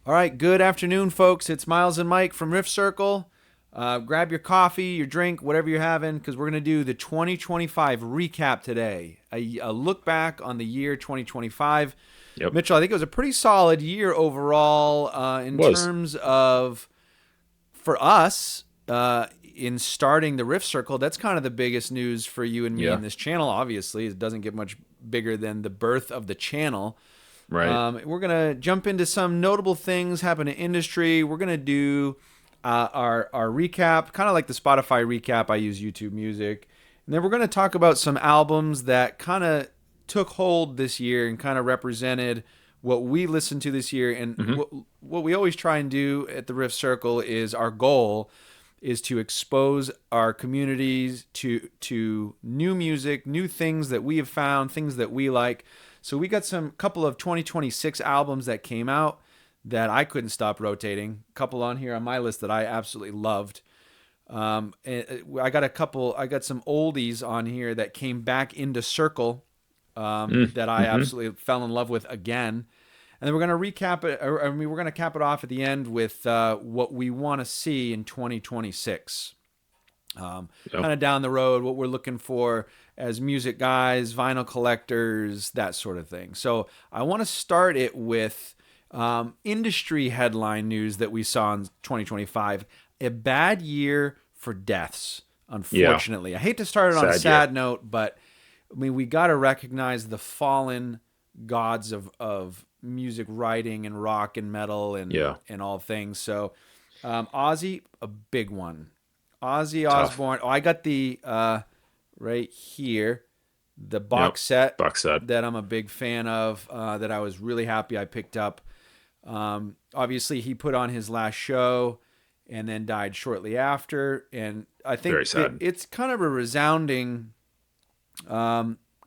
All right, good afternoon, folks. It's Miles and Mike from Riff Circle. Grab your coffee, your drink, whatever you're having, because we're going to do the 2025 recap today. A look back on the year 2025. Yep. Mitchell, I think it was a pretty solid year overall in Was. terms of, for us, in starting the Riff Circle. That's kind of the biggest news for you and me in Yeah. this channel, obviously. It doesn't get much bigger than the birth of the channel. Right. We're going to jump into some notable things happen in industry. We're going to do our recap, kind of like the Spotify recap. I use YouTube Music. And then we're going to talk about some albums that kind of took hold this year and kind of represented what we listened to this year. And hmm what we always try and do at the Riff Circle is our goal is to expose our communities to new music, new things that we have found, things that we like. So we got some couple of 2026 albums that came out that I couldn't stop rotating. A couple on here on my list that I absolutely loved. I got a couple. I got some oldies on here that came back into Circle that I hmm absolutely fell in love with again. And then we're going to recap it. We're going to cap it off at the end with what we want to see in 2026. Yeah. Kind of down the road, what we're looking for as music guys, vinyl collectors, that sort of thing. So I want to start it with industry headline news that we saw in 2025. A bad year for deaths, Yeah. unfortunately. I hate to start it on a Sad year. sad note, but I mean, we got to recognize the fallen gods of music writing and rock and metal Yeah. and all things. So Ozzy, a big one. Ozzy Tough. Osbourne. Oh, I got the right here, the Yep. box set Buck said. that I'm a big fan of. That I was really happy I picked up. Obviously, he put on his last show and then died shortly after. And I think Very sad. it's kind of a resounding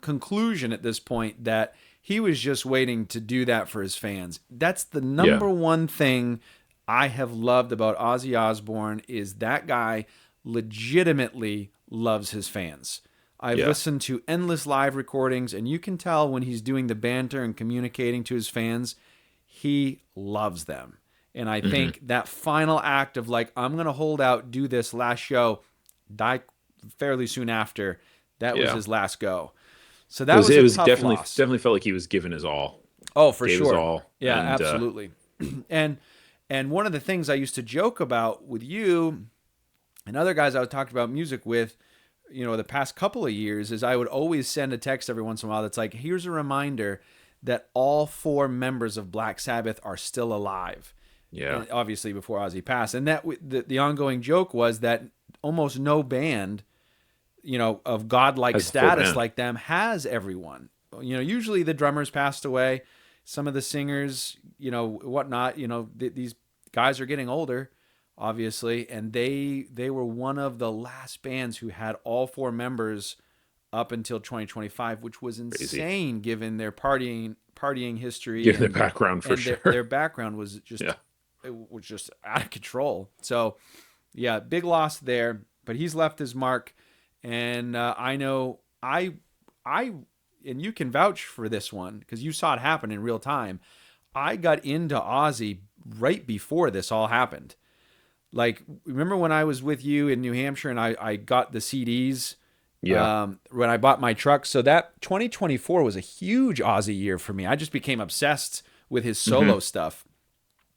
conclusion at this point that he was just waiting to do that for his fans. That's the Yeah. number one thing I have loved about Ozzy Osbourne is that guy legitimately loves his fans. I've Yeah. listened to endless live recordings, and you can tell when he's doing the banter and communicating to his fans, he loves them. And I hmm think that final act of like, I'm going to hold out, do this last show, die fairly soon after, that was Yeah. his last go. So It that was. was It a was tough definitely loss. definitely felt like he was giving his all. Oh, for Gave his sure. all, Yeah, and absolutely. and and one of the things I used to joke about with you and other guys I was talking about music with, the past couple of years is I would always send a text every once in a while that's like, here's a reminder that all four members of Black Sabbath are still alive. yeah. And obviously before Ozzy passed. And that the ongoing joke was that almost no band, of godlike Has the full status band. like them has everyone. Usually the drummers passed away, some of the singers, whatnot. These guys are getting older, obviously, and they were one of the last bands who had all four members up until 2025, which was Crazy. insane given their partying history Given the and background for their sure. background was Yeah. just out of control. So, yeah, big loss there. But he's left his mark, and I know I and you can vouch for this one because you saw it happen in real time. I got into Ozzy right before this all happened. Like, remember when I was with you in New Hampshire and I got the CDs Yeah. when I bought my truck? So that 2024 was a huge Ozzy year for me. I just became obsessed with his hmm solo stuff.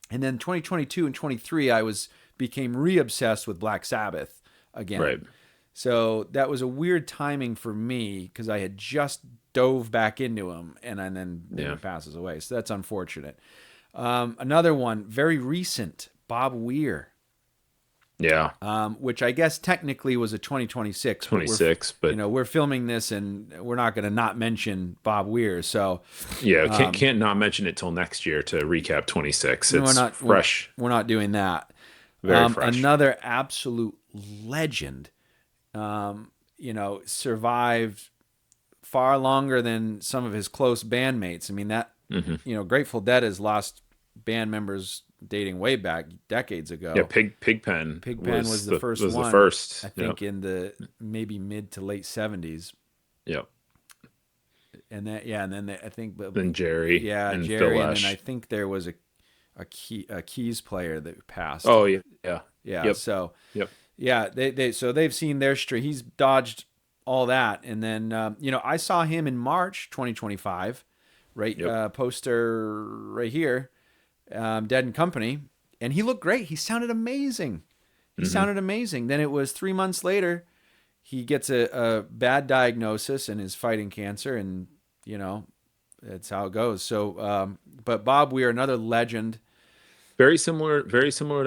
And then 2022 and 23, I became re-obsessed with Black Sabbath Right. again. So that was a weird timing for me because I had just dove back into him, and then he Yeah. passes away. So that's unfortunate. Another one, very recent, Bob Weir, Yeah. which I guess technically was a 2026, but 26, but we're filming this and we're not going to not mention Bob Weir. So yeah, can't not mention it till next year to recap 26. we're It's not we're, fresh, we're not doing that. very fresh. Another absolute legend, survived far longer than some of his close bandmates. I mean, hmm Grateful Dead has lost band members dating way back decades Yeah, ago. Pigpen Pigpen was the first was the one, first. I Yep. think, in the maybe mid to late 70s. Yep. And then I think, but Then Jerry yeah, and Phil Jerry, and then I Lesh. think there was a a keys player that passed. Oh yeah, yeah, Yeah, yep, so yep, yeah, they've seen their streak. He's dodged all that, and then I saw him in March 2025, right? yep. Poster right here, Dead and Company, and he looked great. He sounded amazing. He Hmm. sounded amazing. Then it was 3 months later, he gets a bad diagnosis and is fighting cancer, and you know that's how it goes. So, but Bob Weir, another legend. Very similar to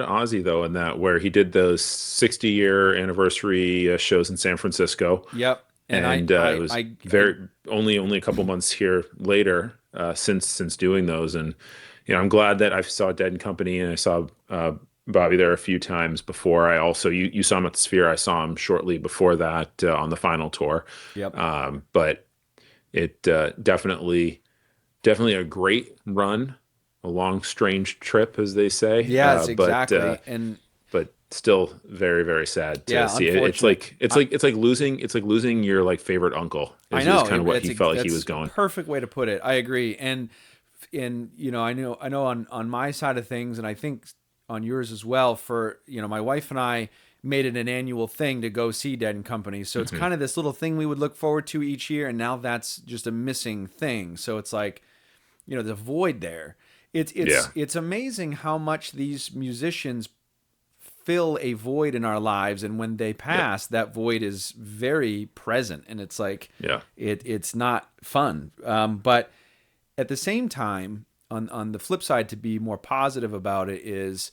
Ozzy though, in that where he did those 60-year anniversary shows in San Francisco, Yep, and and it was very only a couple months here later since doing those, and I'm glad that I saw Dead and Company, and I saw Bobby there a few times before. I also you saw him at the Sphere. I saw him shortly before that on the final tour, yep. but it definitely a great run, a long, strange trip, as they say. Yes, exactly. And But still very, very sad to yeah, see it. unfortunate. It's like losing your like favorite uncle I is know kind of what he felt like he was that's a going. perfect way to put it. I agree. And I know on my side of things, and I think on yours as well. For my wife and I made it an annual thing to go see Dead and Company. So it's Hmm. kind of this little thing we would look forward to each year, and now that's just a missing thing. So it's like the void there. Yeah, It's amazing how much these musicians fill a void in our lives, and when they yep, pass, that void is very present, and it's like yeah, it's not fun. But at the same time, on the flip side, to be more positive about it is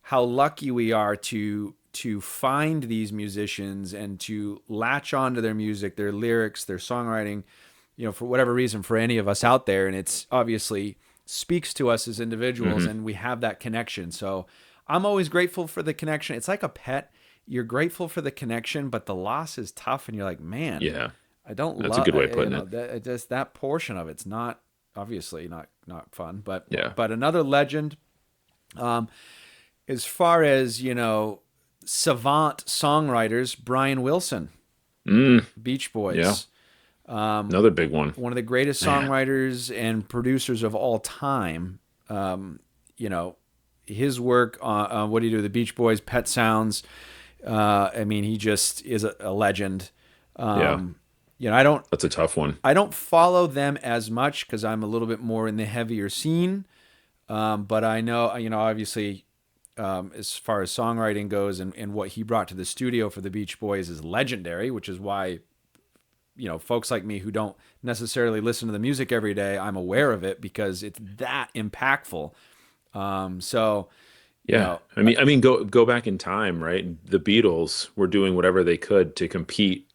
how lucky we are to find these musicians and to latch onto their music, their lyrics, their songwriting, for whatever reason, for any of us out there, and it's obviously speaks to us as individuals, hmm, and we have that connection. So I'm always grateful for the connection. It's like a pet. You're grateful for the connection, but the loss is tough, and you're like, man, yeah. I don't That's a love good way of putting it. that. Just that portion of it's not obviously not fun, but Yeah. another legend. Um, as far as savant songwriters, Brian Wilson, Mm, Beach yeah. Boys, Another big one. one of the greatest Man. songwriters and producers of all time. You know, his work on what do you do? The Beach Boys, Pet Sounds. I mean, he just is a legend. Yeah. Um, That's a tough one. I don't follow them as much because I'm a little bit more in the heavier scene. But I know, obviously, as far as songwriting goes, and what he brought to the studio for the Beach Boys is legendary, which is why folks like me who don't necessarily listen to the music every day, I'm aware of it because it's that impactful. So you Yeah. know, I mean, go back in time, right? The Beatles were doing whatever they could to compete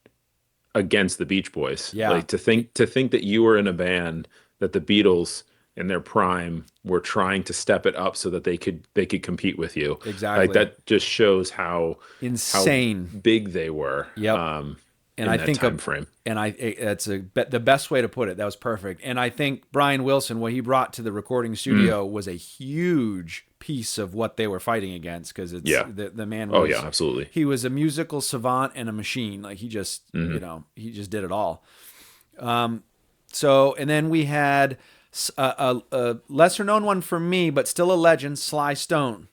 against the Beach Boys. yeah, Like to think that you were in a band that the Beatles in their prime were trying to step it up so that they could compete with you. Like exactly, that just shows how insane. big they were Yep. And in I that think time frame. that's the best way to put it. That was perfect. And I think Brian Wilson, what he brought to the recording Mm, studio, was a huge piece of what they were fighting against because it's yeah. the man Oh yeah, was absolutely. he was a musical savant and a machine. Like Hmm. he just did it all. So and then we had a lesser known one for me, but still a legend, Sly Stone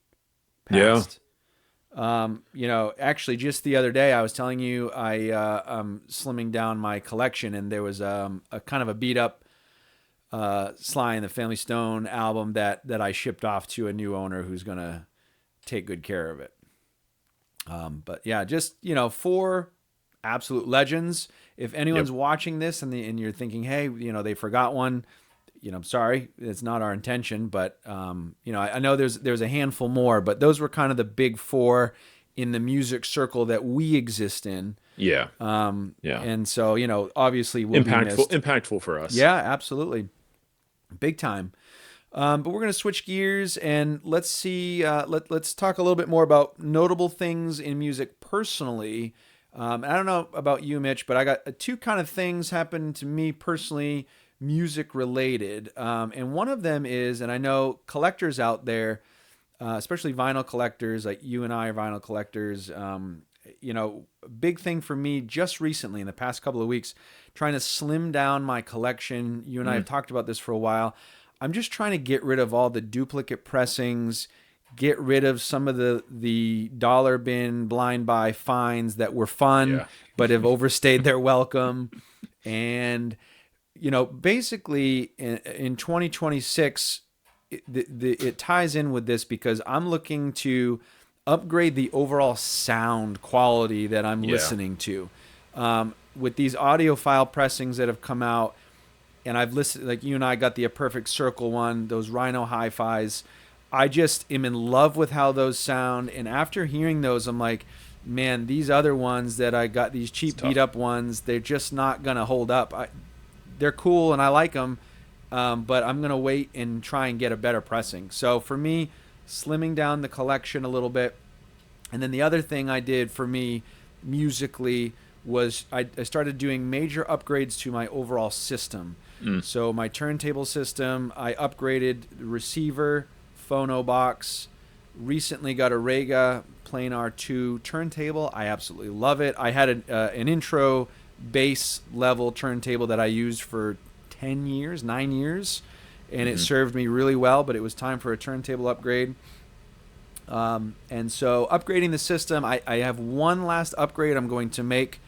Yeah. passed. Actually, just the other day, I was telling you I'm slimming down my collection, and there was a kind of a beat up Sly and the Family Stone album that I shipped off to a new owner who's gonna take good care of it. But yeah, just four absolute legends. If anyone's Yep. watching this and you're thinking, hey, they forgot one, I'm sorry, it's not our intention, but I know there's a handful more, but those were kind of the big four in the music circle that we exist in. Yeah. Yeah. And so obviously will be Impactful missed. impactful for us. Yeah, absolutely, big time. But we're going to switch gears and let's see. Let's talk a little bit more about notable things in music personally. I don't know about you, Mitch, but I got two kind of things happen to me personally, music related. And one of them is, and I know collectors out there, especially vinyl collectors like you and I are vinyl collectors. A big thing for me just recently in the past couple of weeks, trying to slim down my collection. You and I have Mm, talked about this for a while. I'm just trying to get rid of all the duplicate pressings, get rid of some of the dollar bin blind buy finds that were fun Yeah. but have overstayed their welcome. And basically in 2026, it ties in with this because I'm looking to upgrade the overall sound quality that I'm Yeah. listening to. With these audiophile pressings that have come out, and I've listened, like you and I got the A Perfect Circle one, those Rhino hi-fis. I just am in love with how those sound. And after hearing those, I'm like, man, these other ones that I got, these It's cheap beat tough. up ones, they're just not going to hold up. They're cool and I like them, but I'm going to wait and try and get a better pressing. So for me, slimming down the collection a little bit. And then the other thing I did for me musically was I started doing major upgrades to my overall system. Mm. So my turntable system, I upgraded the receiver, phono box. Recently got a Rega Planar 2 turntable. I absolutely love it. I had an intro bass level turntable that I used for 10 years, 9 years, and it Hmm. served me really well, but it was time for a turntable upgrade. And so upgrading the system, I have one last upgrade I'm going to make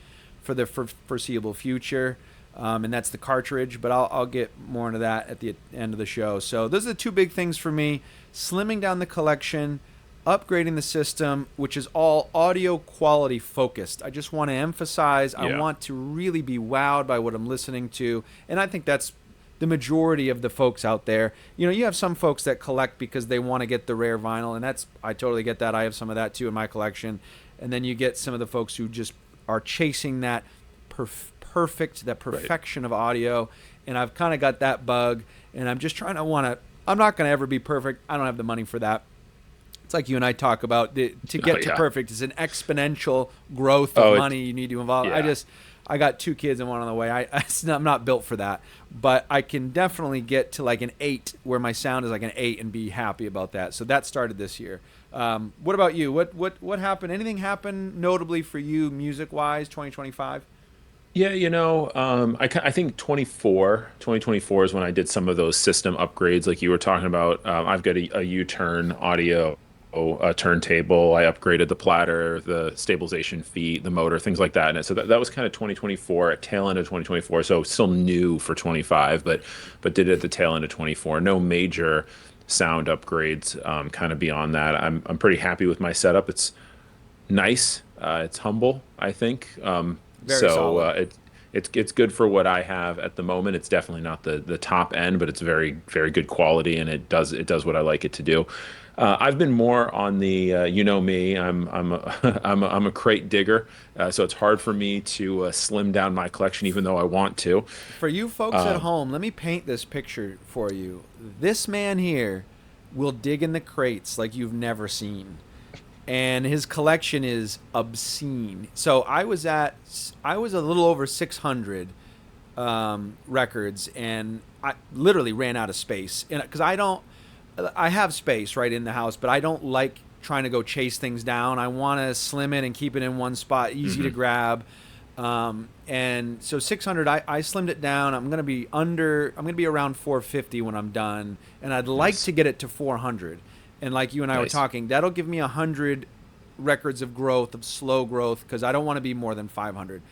for the foreseeable future, and that's the cartridge. But I'll get more into that at the end of the show. So those are the two big things for me: slimming down the collection, upgrading the system, which is all audio quality focused. I just want to emphasize I Yeah. want to really be wowed by what I'm listening to, and I think that's the majority of the folks out there. You have some folks that collect because they want to get the rare vinyl, and I totally get that. I have some of that too in my collection. And then you get some of the folks who just are chasing that that Right. perfection of audio. And I've kind of got that bug, and I'm just trying to want to. I'm not going to ever be perfect. I don't have the money for that. It's like you and I talk about to Oh get to yeah. perfect. It's an exponential growth of Oh, money you need to involve. yeah. I got two kids and one on the way. I'm not built for that, but I can definitely get to like an 8 where my sound is like an 8 and be happy about that. So that started this year. What about you? What happened? Anything happened notably for you music wise 2025? Yeah, I think 2024 is when I did some of those system upgrades like you were talking about. I've got a U-turn audio turntable. I upgraded the platter, the stabilization feet, the motor, things like that. And so that was kind of 2024, at tail end of 2024. So still new for 25, but did it at the tail end of 24. No major sound upgrades kind of beyond that. I'm pretty happy with my setup. It's nice. It's humble, I think. Very So solid. it's good for what I have at the moment. It's definitely not the top end, but it's very very good quality, and it does what I like it to do. I've been more on the me. I'm a crate digger, so it's hard for me to slim down my collection, even though I want to. For you folks at home, let me paint this picture for you. This man here will dig in the crates like you've never seen. And his collection is obscene. So I was a little over 600 records, and I literally ran out of space. And because I have space right in the house, but I don't like trying to go chase things down. I want to slim it and keep it in one spot, easy to Hmm. grab. And so 600, I slimmed it down. I'm going to be around 450 when I'm done. And I'd like Nice, to get it to 400. And like you and I were nice. talking, that'll give me 100 records of growth, of slow growth, because I don't want to be more than 500.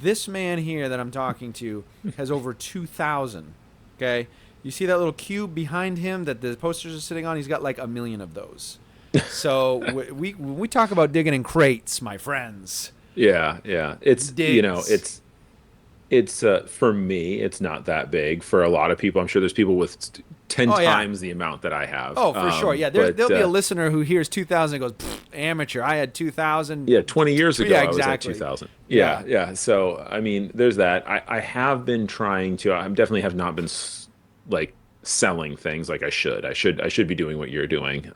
This man here that I'm talking to has over 2,000. Okay. You see that little cube behind him that the posters are sitting on? He's got like a million of those. So when we talk about digging in crates, my friends, Yeah, yeah. It's you know, digs. it's for me, it's not that big. For a lot of people, I'm sure there's people with 10 Oh yeah. times the amount that I have. Oh, for sure. Yeah, But there'll be a listener who hears 2,000 and goes, amateur. I had 2,000. yeah, 20 years ago Yeah, I was at exactly. 2000. Yeah. Yeah, yeah. So, I mean, there's that. I have been trying to, I definitely have not been like selling things like I should. I should be doing what you're doing.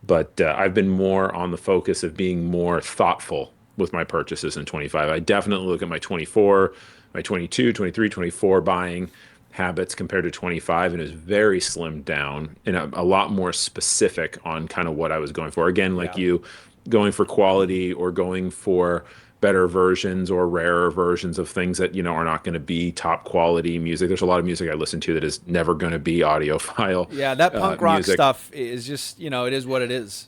But I've been more on the focus of being more thoughtful with my purchases in 25. I definitely look at my 24, my 22, 23, 24 buying habits compared to 25, and is very slimmed down and a lot more specific on kind of what I was going for. Again, like Yeah. you, going for quality or going for better versions or rarer versions of things that, are not going to be top quality music. There's a lot of music I listen to that is never going to be audiophile Yeah, that punk rock music. stuff is just, it is what it is.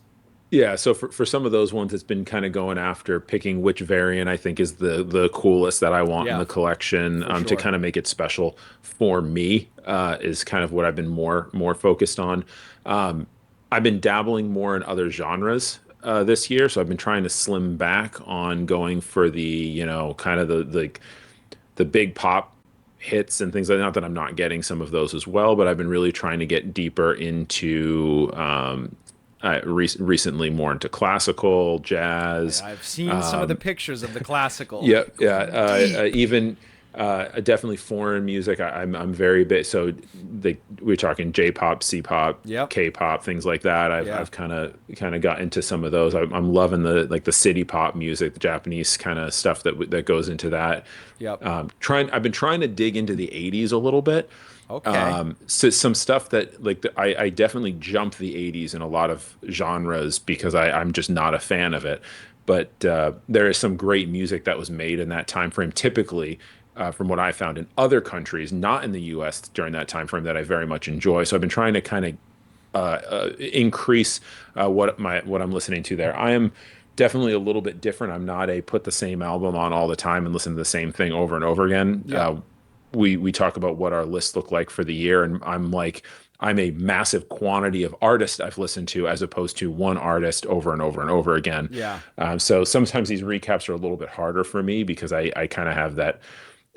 Yeah, so for some of those ones, it's been kind of going after picking which variant I think is the coolest that I want in Yeah, the collection, for to sure. kind of make it special for me, is kind of what I've been more focused on. Um, I've been dabbling more in other genres this year, so I've been trying to slim back on going for the, kind of the big pop hits and things like that. Not that I'm not getting some of those as well, but I've been really trying to get deeper into recently more into classical, jazz. I've seen some of the pictures of the classical Yeah, yeah. going deep. Even definitely foreign music. I'm very big. So we're talking J-pop, C-pop, Yep. K-pop, things like that. Yeah. I've kind of got into some of those. I'm loving the city pop music, the Japanese kind of stuff that goes into that. Yep. I've been trying to dig into the 80s a little bit. Okay. So some stuff that I definitely jumped the 80s in a lot of genres because I'm just not a fan of it. But there is some great music that was made in that time frame, typically from what I found in other countries, not in the US during that time frame, that I very much enjoy. So I've been trying to kind of increase what I'm listening to there. I am definitely a little bit different. I'm not a put the same album on all the time and listen to the same thing over and over again. Yep. We talk about what our lists look like for the year, and I'm a massive quantity of artists I've listened to as opposed to one artist over and over and over again. Yeah. So sometimes these recaps are a little bit harder for me because I kind of have that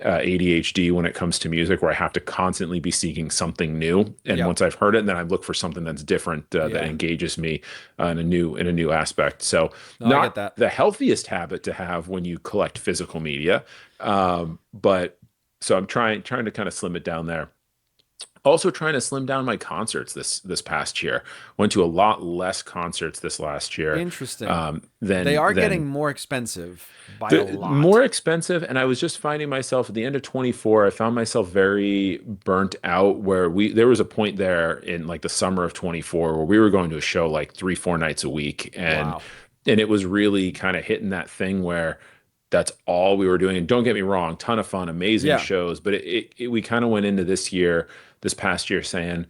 ADHD when it comes to music, where I have to constantly be seeking something new. And Yep. once I've heard it, then I look for something that's different, that Yeah. engages me in a new aspect. So No, I get not that. the healthiest habit to have when you collect physical media, but so I'm trying to kind of slim it down there. Also trying to slim down my concerts this past year. Went to a lot less concerts this last year Interesting. They than are getting than more expensive by a the lot. more expensive. And I was just finding myself at the end of 24, I found myself very burnt out, where there was a point there in like the summer of 24 where we were going to a show like 3-4 nights a week, and Wow. it was really kind of hitting that thing where that's all we were doing. And don't get me wrong, ton of fun, amazing Yeah. shows, but we kind of went into this past year saying,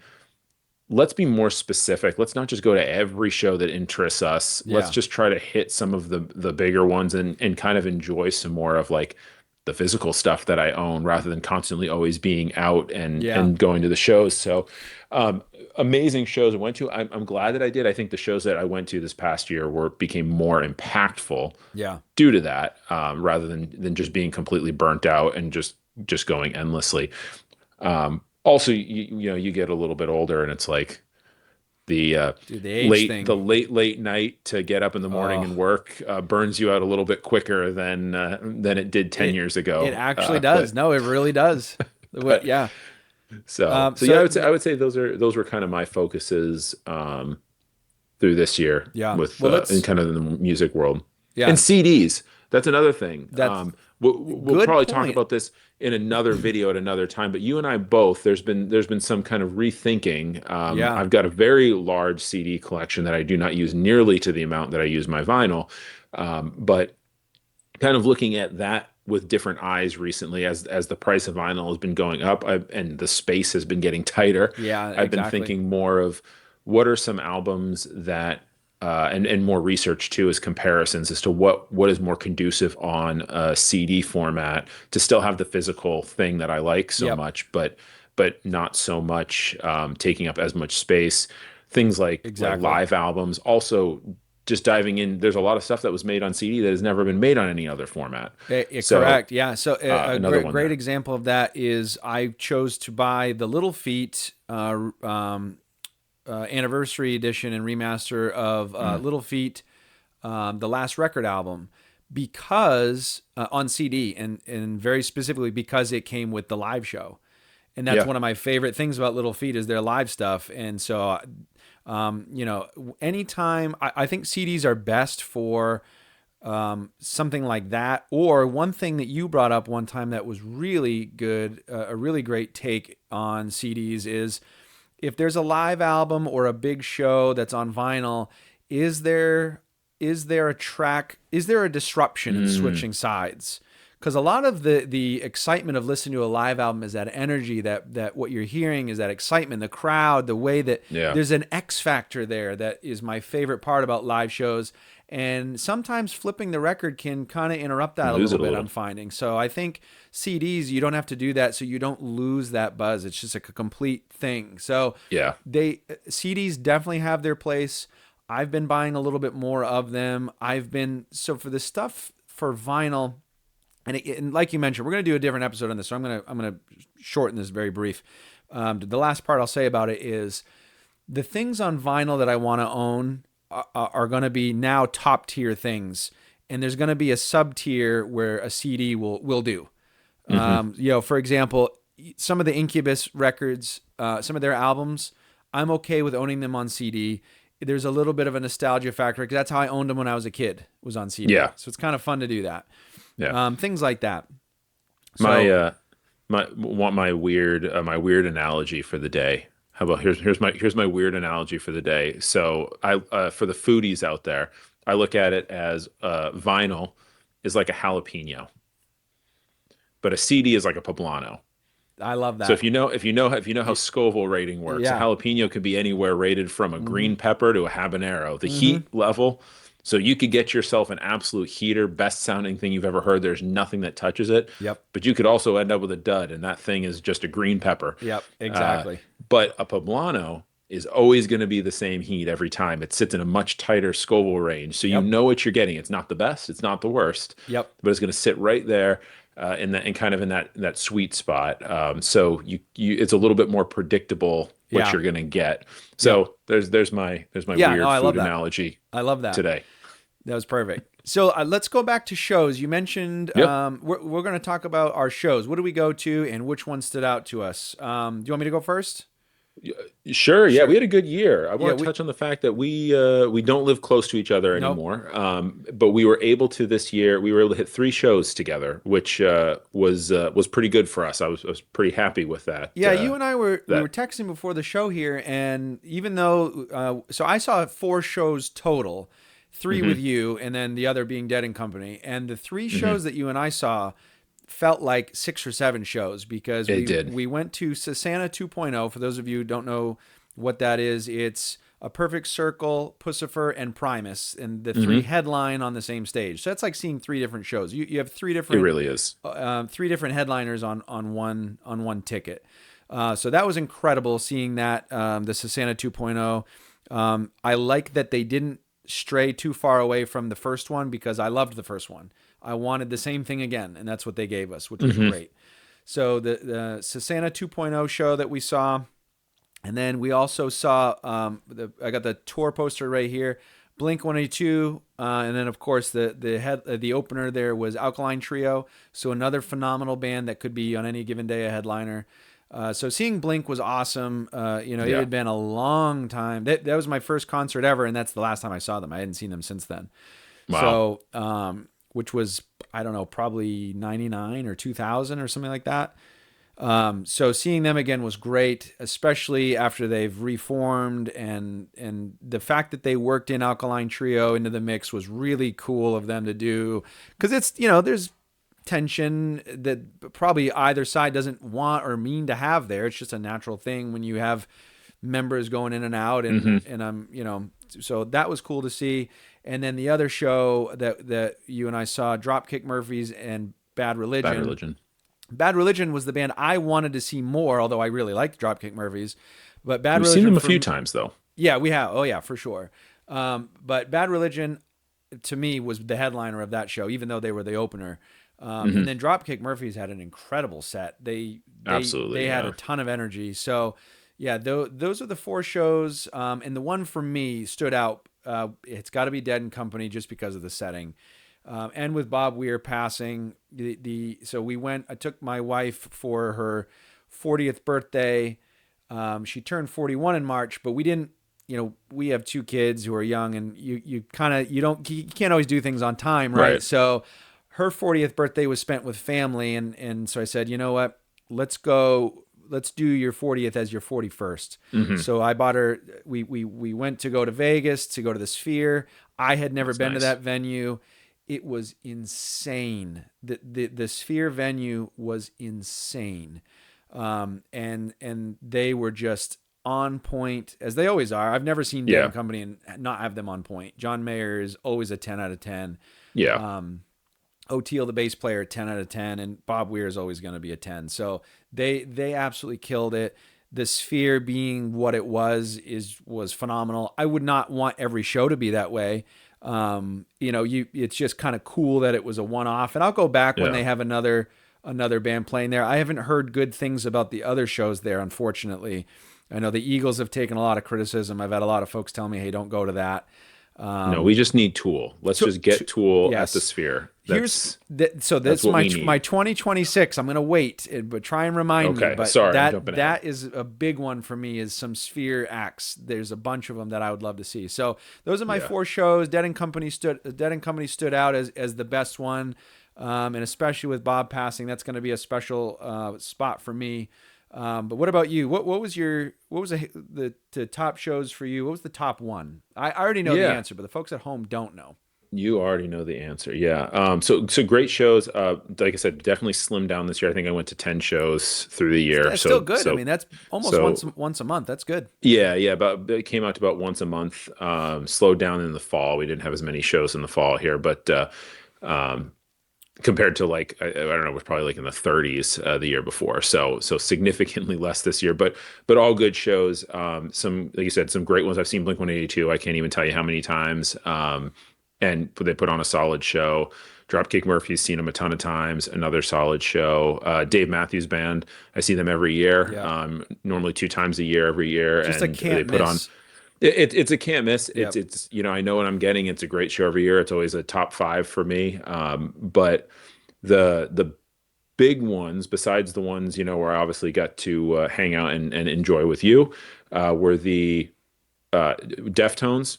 let's be more specific. Let's not just go to every show that interests us. Let's Yeah. just try to hit some of the bigger ones, and kind of enjoy some more of like the physical stuff that I own, rather than constantly always being out and Yeah. and going to the shows. So um, amazing shows I went to. I'm glad that I did. I think the shows that I went to this past year became more impactful Yeah. due to that, rather than just being completely burnt out and just going endlessly. Also, you get a little bit older, and it's like the Dude, the age thing. late night to get up in the morning Oh, and work burns you out a little bit quicker than it did 10 it years it ago. actually But does. No, it really does. What? but Yeah. so yeah, So I would say those were kind of my focuses through this year yeah. with Well, in let's. kind of the music world. And Yeah. CDs. That's another thing. That's We'll good probably talk point. about this in another video at another time. But you and I both, there's been some kind of rethinking. Yeah. I've got a very large CD collection that I do not use nearly to the amount that I use my vinyl. But kind of looking at that with different eyes recently, as the price of vinyl has been going up, and the space has been getting tighter. Yeah. I've been Exactly. thinking more of what are some albums that and more research too, as comparisons as to what is more conducive on a CD format to still have the physical thing that I like so Yep. much, but not so much taking up as much space. Things like Exactly. live albums. Also, just diving in, there's a lot of stuff that was made on CD that has never been made on any other format. So Correct. Yeah. So a another great one great there. example of that is I chose to buy the Little Feat anniversary edition and remaster of Mm, Little Feat, the last record album, because on CD, and very specifically because it came with the live show, and that's yeah, one of my favorite things about Little Feat is their live stuff. And so, anytime I think CDs are best for something like that. Or one thing that you brought up one time that was really good, a really great take on CDs is if there's a live album or a big show that's on vinyl, is there is there a track? Is there a disruption in switching sides? Because a lot of the excitement of listening to a live album is that energy, that what you're hearing is that excitement, the crowd, the way that Yeah. there's an X factor there that is my favorite part about live shows. And sometimes flipping the record can kind of interrupt that a Lose little it a bit, little. I'm finding. So I think CDs, you don't have to do that so you don't lose that buzz. It's just like a complete thing. So Yeah. CDs definitely have their place. I've been buying a little bit more of them. So for the stuff for vinyl, and like you mentioned, we're going to do a different episode on this, so I'm gonna shorten this very brief. The last part I'll say about it is the things on vinyl that I want to own are going to be now top tier things, and there's going to be a sub tier where a CD will do. For example, some of the Incubus records, some of their albums, I'm okay with owning them on CD. There's a little bit of a nostalgia factor because that's how I owned them when I was a kid, was on CD. Yeah. So it's kind of fun to do that. Yeah. Things like that. My So my weird analogy for the day. How about here's my weird analogy for the day. So I for the foodies out there, I look at it as vinyl is like a jalapeno, but a CD is like a poblano. I love So that. if you know how Scoville rating works, a Yeah. jalapeno could be anywhere rated from a green pepper to a habanero. The heat level, so you could get yourself an absolute heater, best sounding thing you've ever heard. There's nothing that touches it. Yep. But you could also end up with a dud, and that thing is just a green pepper. Yep. Uh, Exactly. but a poblano is always going to be the same heat every time. It sits in a much tighter Scoville range, so you Yep. know what you're getting. It's not the best, it's not the worst, Yep. but it's going to sit right there and kind of in that sweet spot. So it's a little bit more predictable what Yeah. you're going to get. So there's my Yeah. weird No, I love food that. analogy I love that. today. That was perfect. So let's go back to shows. You mentioned Yep. we're going to talk about our shows. What do we go to, and which one stood out to us? Do you want me to go first? Sure. Yeah, Sure. we had a good year. I Yeah. want to touch on the fact that we don't live close to each other Nope. anymore. But we were able to this year. We were able to hit 3 shows together, which was pretty good for us. I was pretty happy with that. Yeah, you and I we that were texting before the show here, and even though so I saw 4 shows total, 3 with you, and then the other being Dead and Company, and the 3 shows that you and I saw felt like 6 or 7 shows because It did. we went to Sasana 2.0. For those of you who don't know what that is, it's a Perfect Circle, Pussifer, and Primus, and the 3 headline on the same stage. So that's like seeing 3 different shows. You have 3 it different really is. 3 different headliners on one ticket. So that was incredible seeing that the Sasana 2.0. I like that they didn't stray too far away from the first one because I loved the first one. I wanted the same thing again, and that's what they gave us, which was great. So the Sasana 2.0 show that we saw, and then we also saw I got the tour poster right here, Blink 182, and then of course the opener there was Alkaline Trio. So another phenomenal band that could be on any given day a headliner. So seeing Blink was awesome. It Yeah. had been a long time. That was my first concert ever, and that's the last time I saw them. I hadn't seen them since then. Wow. So, which was, I don't know, probably 99 or 2000 or something like that. So seeing them again was great, especially after they've reformed, and the fact that they worked in Alkaline Trio into the mix was really cool of them to do, because it's, there's tension that probably either side doesn't want or mean to have there. It's just a natural thing when you have members going in and out, and so that was cool to see. And then the other show that you and I saw, Dropkick Murphys and Bad Religion. Bad Religion. Bad Religion was the band I wanted to see more, although I really liked Dropkick Murphys. But Bad We've Religion, seen them a few times though. yeah, we have. Oh yeah, for sure. But Bad Religion, to me, was the headliner of that show, even though they were the opener. And then Dropkick Murphys had an incredible set. Absolutely, They had yeah. a ton of energy. So yeah, those are the 4 shows. And the one for me stood out. It's got to be Dead and Company just because of the setting. And with Bob Weir passing, so we went. I took my wife for her 40th birthday. She turned 41 in March, but we didn't. We have 2 kids who are young, and you can't always do things on time, right? So her 40th birthday was spent with family, and so I said, you know what, let's go let's do your 40th as your 41st. Hmm. So I bought her. We went to go to Vegas to go to the Sphere. I had never That's been to nice. that venue. It was insane. The Sphere venue was insane, and they were just on point as they always are. I've never seen Dead and Yeah. Company and not have them on point. John Mayer is always a 10 out of 10. Yeah. O'Teal, the bass player, 10 out of 10, and Bob Weir is always going to be a 10. So they absolutely killed it. The Sphere being what it was phenomenal. I would not want every show to be that way. It's just kind of cool that it was a one off. And I'll go back when Yeah. they have another band playing there. I haven't heard good things about the other shows there, unfortunately. I know the Eagles have taken a lot of criticism. I've had a lot of folks tell me, "Hey, don't go to that." No, we just need Tool. Let's just get Tool at the Yes. Sphere. Here's That's so that's that's what we my need. 2026. I'm gonna wait, but try and remind me. Okay. But Sorry, I'm that jumping ahead. that is a big one for me. Is some Sphere acts. There's a bunch of them that I would love to see. So those are my Yeah. four shows. Dead and Company stood out as the best one, and especially with Bob passing, that's going to be a special spot for me. But what about you? What was the top shows for you? What was the top one? I already know the Yeah. answer, but the folks at home don't know. You already know the answer. Yeah. So great shows. Like I said, definitely slimmed down this year. I think I went to 10 shows through the year. That's still So good. I so mean, that's almost so once a month. That's good. yeah, yeah, about it came out to about once a month. Slowed down in the fall. We didn't have as many shows in the fall here, but um compared to like I don't know, it was probably like in the 30s the year before. So significantly less this year, but all good shows. Some like you said, some great ones. I've seen Blink 182. I can't even tell you how many times. And they put on a solid show. Dropkick Murphys seen them a ton of times. Another solid show. Dave Matthews Band. I see them every year. Yeah. Normally 2 times a year every year, Just a and they can't put on miss. it's a can't miss. Yep. It's I know what I'm getting. It's a great show every year. It's always a top five for me. But the big ones, besides the ones where I obviously got to hang out and enjoy with you, were the Deftones.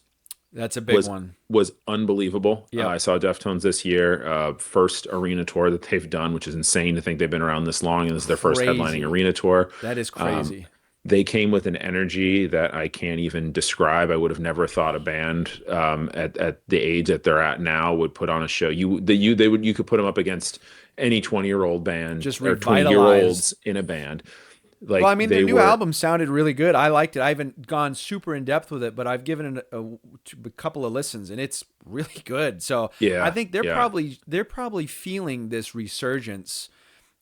That's a big Was one. was unbelievable. I Yep. saw Deftones this year, first arena tour that they've done, which is insane to think they've been around this long, and this is their first headlining Crazy. arena tour. That is Um, crazy. they came with an energy that I can't even describe. I would have never thought a band at the age that they're at now would put on a show. You could put them up against any 20-year-old band Just or 20-year revitalized. olds in a band. Well, I Like mean, their they new were, album sounded really good. I liked it. I haven't gone super in depth with it, but I've given it a couple of listens, and it's really good. So I yeah, think they're yeah, probably feeling this resurgence.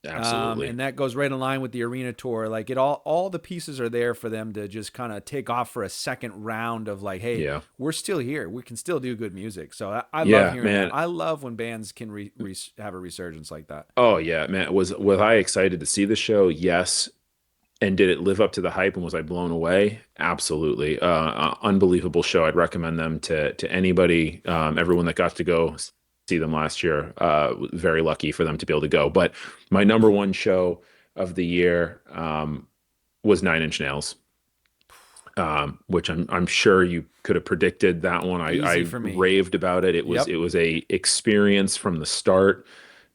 absolutely, And that goes right in line with the arena tour. Like all the pieces are there for them to just kind of take off for a second round of like, hey, yeah, we're still here. We can still do good music. So I love yeah, hearing that. man. I love when bands can have a resurgence like that. Oh yeah, man. Was I excited to see the show? Yes. And did it live up to the hype and was I blown away? Absolutely. Unbelievable show. I'd recommend them to anybody, everyone that got to go see them last year. Very lucky for them to be able to go. But my number one show of the year was Nine Inch Nails, which I'm sure you could have predicted that one. Easy I for me. raved about it. Yep. It was a experience from the start,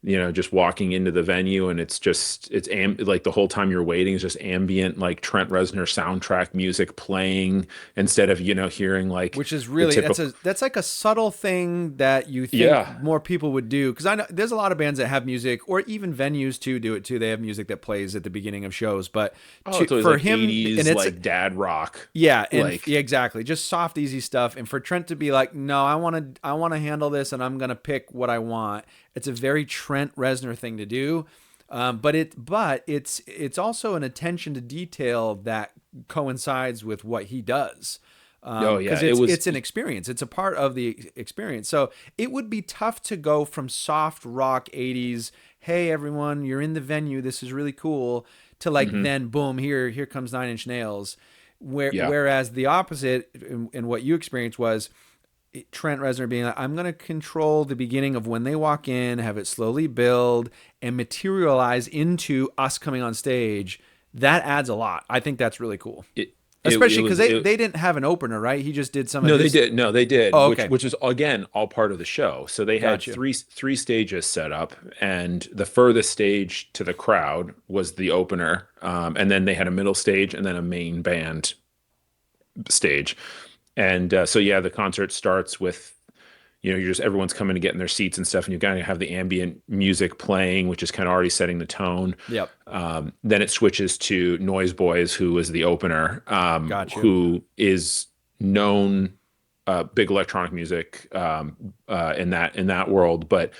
just walking into the venue, and like the whole time you're waiting is just ambient like Trent Reznor soundtrack music playing instead of hearing like Which is the really typical. that's like a subtle thing that you think Yeah. more people would do, because I know there's a lot of bands that have music, or even venues too do it too. They have music that plays at the beginning of shows, but Oh, it's always for like him, and 80s it's like dad rock. yeah, and Like yeah, exactly, just soft, easy stuff. And for Trent to be like, no, I want to handle this, and I'm gonna pick what I want. It's a very Trent Reznor thing to do. But it's also an attention to detail that coincides with what he does, oh because yeah, it was it's an experience. It's a part of the experience. So it would be tough to go from soft rock 80s, hey everyone, you're in the venue, this is really cool, to like mhm, then boom, here comes Nine Inch Nails. yeah. Whereas the opposite in what you experienced was Trent Reznor being like, I'm going to control the beginning of when they walk in, have it slowly build and materialize into us coming on stage. That adds a lot. I think that's really cool. Especially because was they didn't have an opener, right? He just did some of no, they his. did. No, they did, Oh, which okay. which is again all part of the show. So they had Gotcha. three stages set up, and the furthest stage to the crowd was the opener, and then they had a middle stage and then a main band stage. And so yeah, the concert starts with you're just everyone's coming to get in their seats and stuff, and you kind of have the ambient music playing, which is kind of already setting the tone. Yep. Then it switches to Noise Boys, who is the opener, Gotcha. who is known big electronic music in that world, but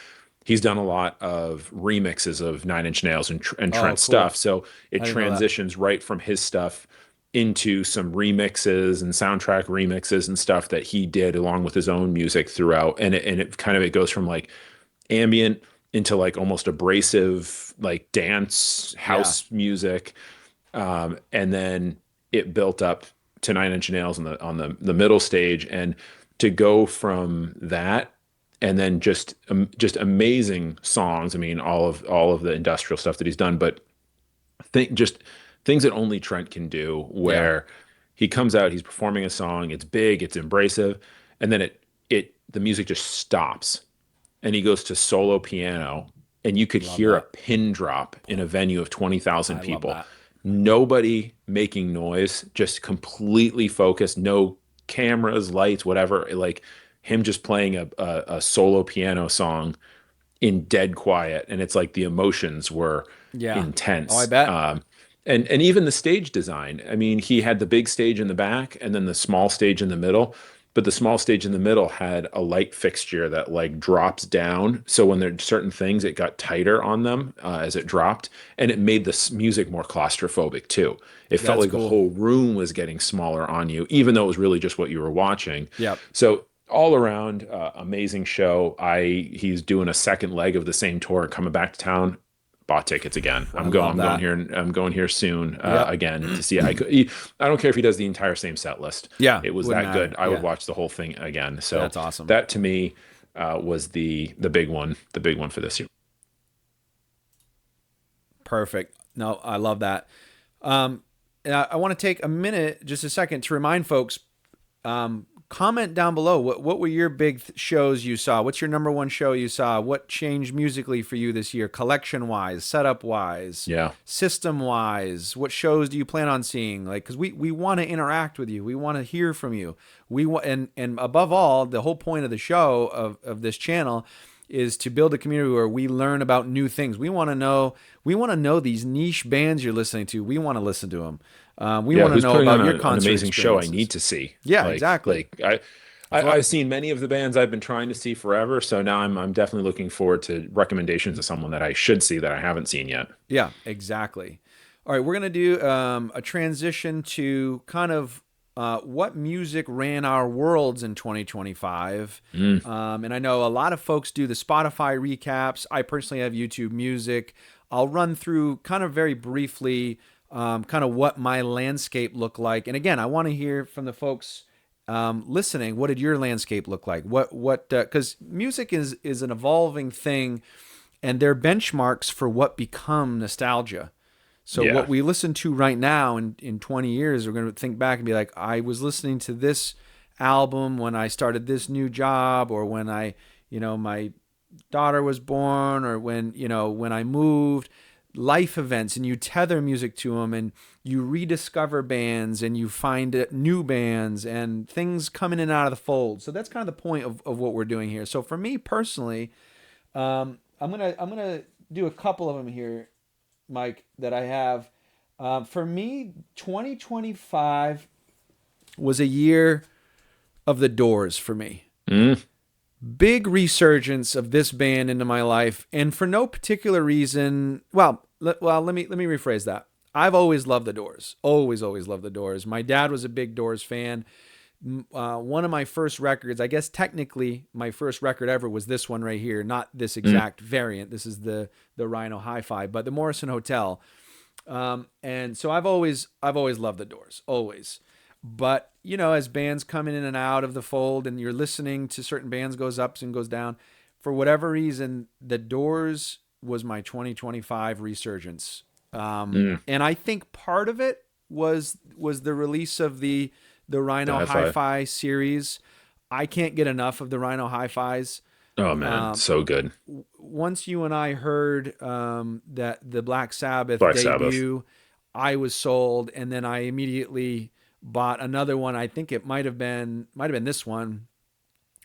he's done a lot of remixes of Nine Inch Nails and Oh, Trent cool. stuff. So it I didn't know that. transitions right from his stuff into some remixes and soundtrack remixes and stuff that he did along with his own music throughout. And it kind of it goes from like ambient into like almost abrasive like dance Yeah. house music, and then it built up to Nine Inch Nails on the middle stage, and to go from that and then just amazing songs. I mean, all of the industrial stuff that he's done, but just things that only Trent can do, Yeah. where he comes out, he's performing a song, it's big, it's embracive, and then the music just stops and he goes to solo piano, and you could Love hear a that. pin drop in a venue of 20,000 I love people. that. Nobody making noise, just completely focused, no cameras, lights, whatever. Like him just playing a solo piano song in dead quiet, and it's like the emotions were Yeah. Oh, I intense. bet. And even the stage design. I mean, he had the big stage in the back and then the small stage in the middle. But the small stage in the middle had a light fixture that like drops down. So when there's certain things, it got tighter on them as it dropped, and it made the music more claustrophobic too. It felt That's like the cool. whole room was getting smaller on you, even though it was really just what you were watching. Yep. So all around, amazing show. He's doing a second leg of the same tour, coming back to town. Bought tickets again. I love I'm going that. here. I'm going here soon Yep. again to see. I don't care if he does the entire same set list. Yeah. It was Wouldn't that good. matter. I would Yeah. watch the whole thing again. So That's awesome. that to me was the big one for this year. Perfect. No, I love that. And I want to take a minute, just a second, to remind folks. Comment down below. What were your big shows you saw? What's your number one show you saw? What changed musically for you this year, collection wise, setup wise, Yeah. system wise? What shows do you plan on seeing? Like, because we want to interact with you. We want to hear from you. We want and above all, the whole point of the show of this channel is to build a community where we learn about new things. We want to know these niche bands you're listening to. We want to listen to them. We Yeah, want to who's know putting on about your an concert amazing show I experiences. need to see. Yeah, exactly. I've seen many of the bands I've been trying to see forever, so now I'm definitely looking forward to recommendations of someone that I should see that I haven't seen yet. Yeah, exactly. All right, we're going to do a transition to kind of what music ran our worlds in 2025. Mm. And I know a lot of folks do the Spotify recaps. I personally have YouTube Music. I'll run through kind of very briefly kind of what my landscape looked like. And again, I want to hear from the folks listening. What did your landscape look like? Because music is an evolving thing, and they're benchmarks for what become nostalgia. So Yeah. what we listen to right now in 20 years, we're going to think back and be like, I was listening to this album when I started this new job, or when my daughter was born, or when I moved. Life events, and you tether music to them, and you rediscover bands, and you find new bands and things come in and out of the fold. So that's kind of the point of what we're doing here. So for me personally, I'm gonna do a couple of them here, Mike, that I have. For me, 2025 was a year of the Doors for me. Mm. Big resurgence of this band into my life, and for no particular reason. Let me rephrase that. I've always loved the Doors. Always loved the Doors. My dad was a big Doors fan. One of my first records, I guess technically my first record ever, was this one right here. Not this exact variant. This is the Rhino Hi-Fi, but the Morrison Hotel. And so I've always loved the Doors. Always. But, as bands come in and out of the fold, and you're listening to certain bands, goes ups and goes down. For whatever reason, the Doors was my 2025 resurgence. And I think part of it was the release of the The Rhino high five. Hi-Fi series. I can't get enough of the Rhino Hi-Fis. Oh man, Um, so good. Once you and I heard that the Black Sabbath Black Sabbath. debut, I was sold, and then I immediately bought another one. I think it might have been this one,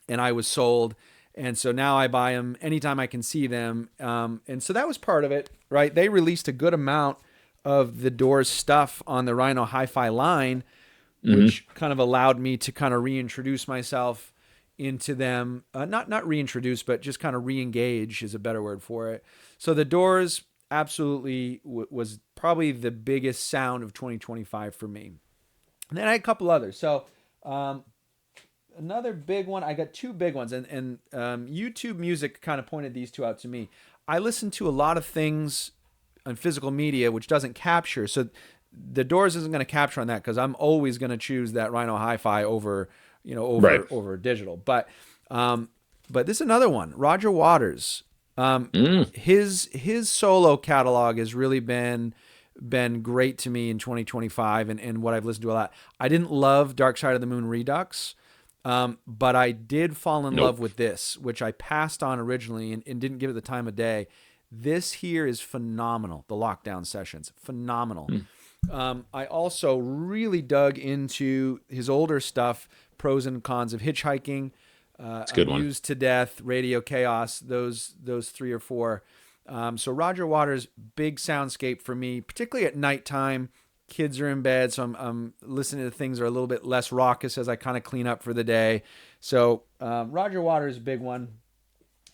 and I was sold. And so now I buy them anytime I can see them. And so that was part of it, right? They released a good amount of the Doors stuff on the Rhino Hi-Fi line, Hmm. which kind of allowed me to kind of reintroduce myself into them. Not reintroduce, but just kind of re-engage is a better word for it. So the Doors absolutely was probably the biggest sound of 2025 for me. And then I had a couple others. So um, another big one. I got two big ones, and YouTube Music kind of pointed these two out to me. I listen to a lot of things on physical media which doesn't capture. So the Doors isn't going to capture on that because I'm always going to choose that Rhino Hi-Fi over Right. over digital. But this is another one. Roger Waters. Mm. His solo catalog has really been great to me in 2025 and what I've listened to a lot. I didn't love Dark Side of the Moon Redux, but I did fall in love Nope. with this, which I passed on originally and didn't give it the time of day. This here is phenomenal. The Lockdown Sessions, phenomenal. Mm. I also really dug into his older stuff, Pros and Cons of Hitchhiking, It's a good one. Abused to Death, Radio Chaos, those three or four. So Roger Waters, big soundscape for me, particularly at nighttime. Kids are in bed, so I'm listening to things that are a little bit less raucous as I kind of clean up for the day. So Roger Waters, big one.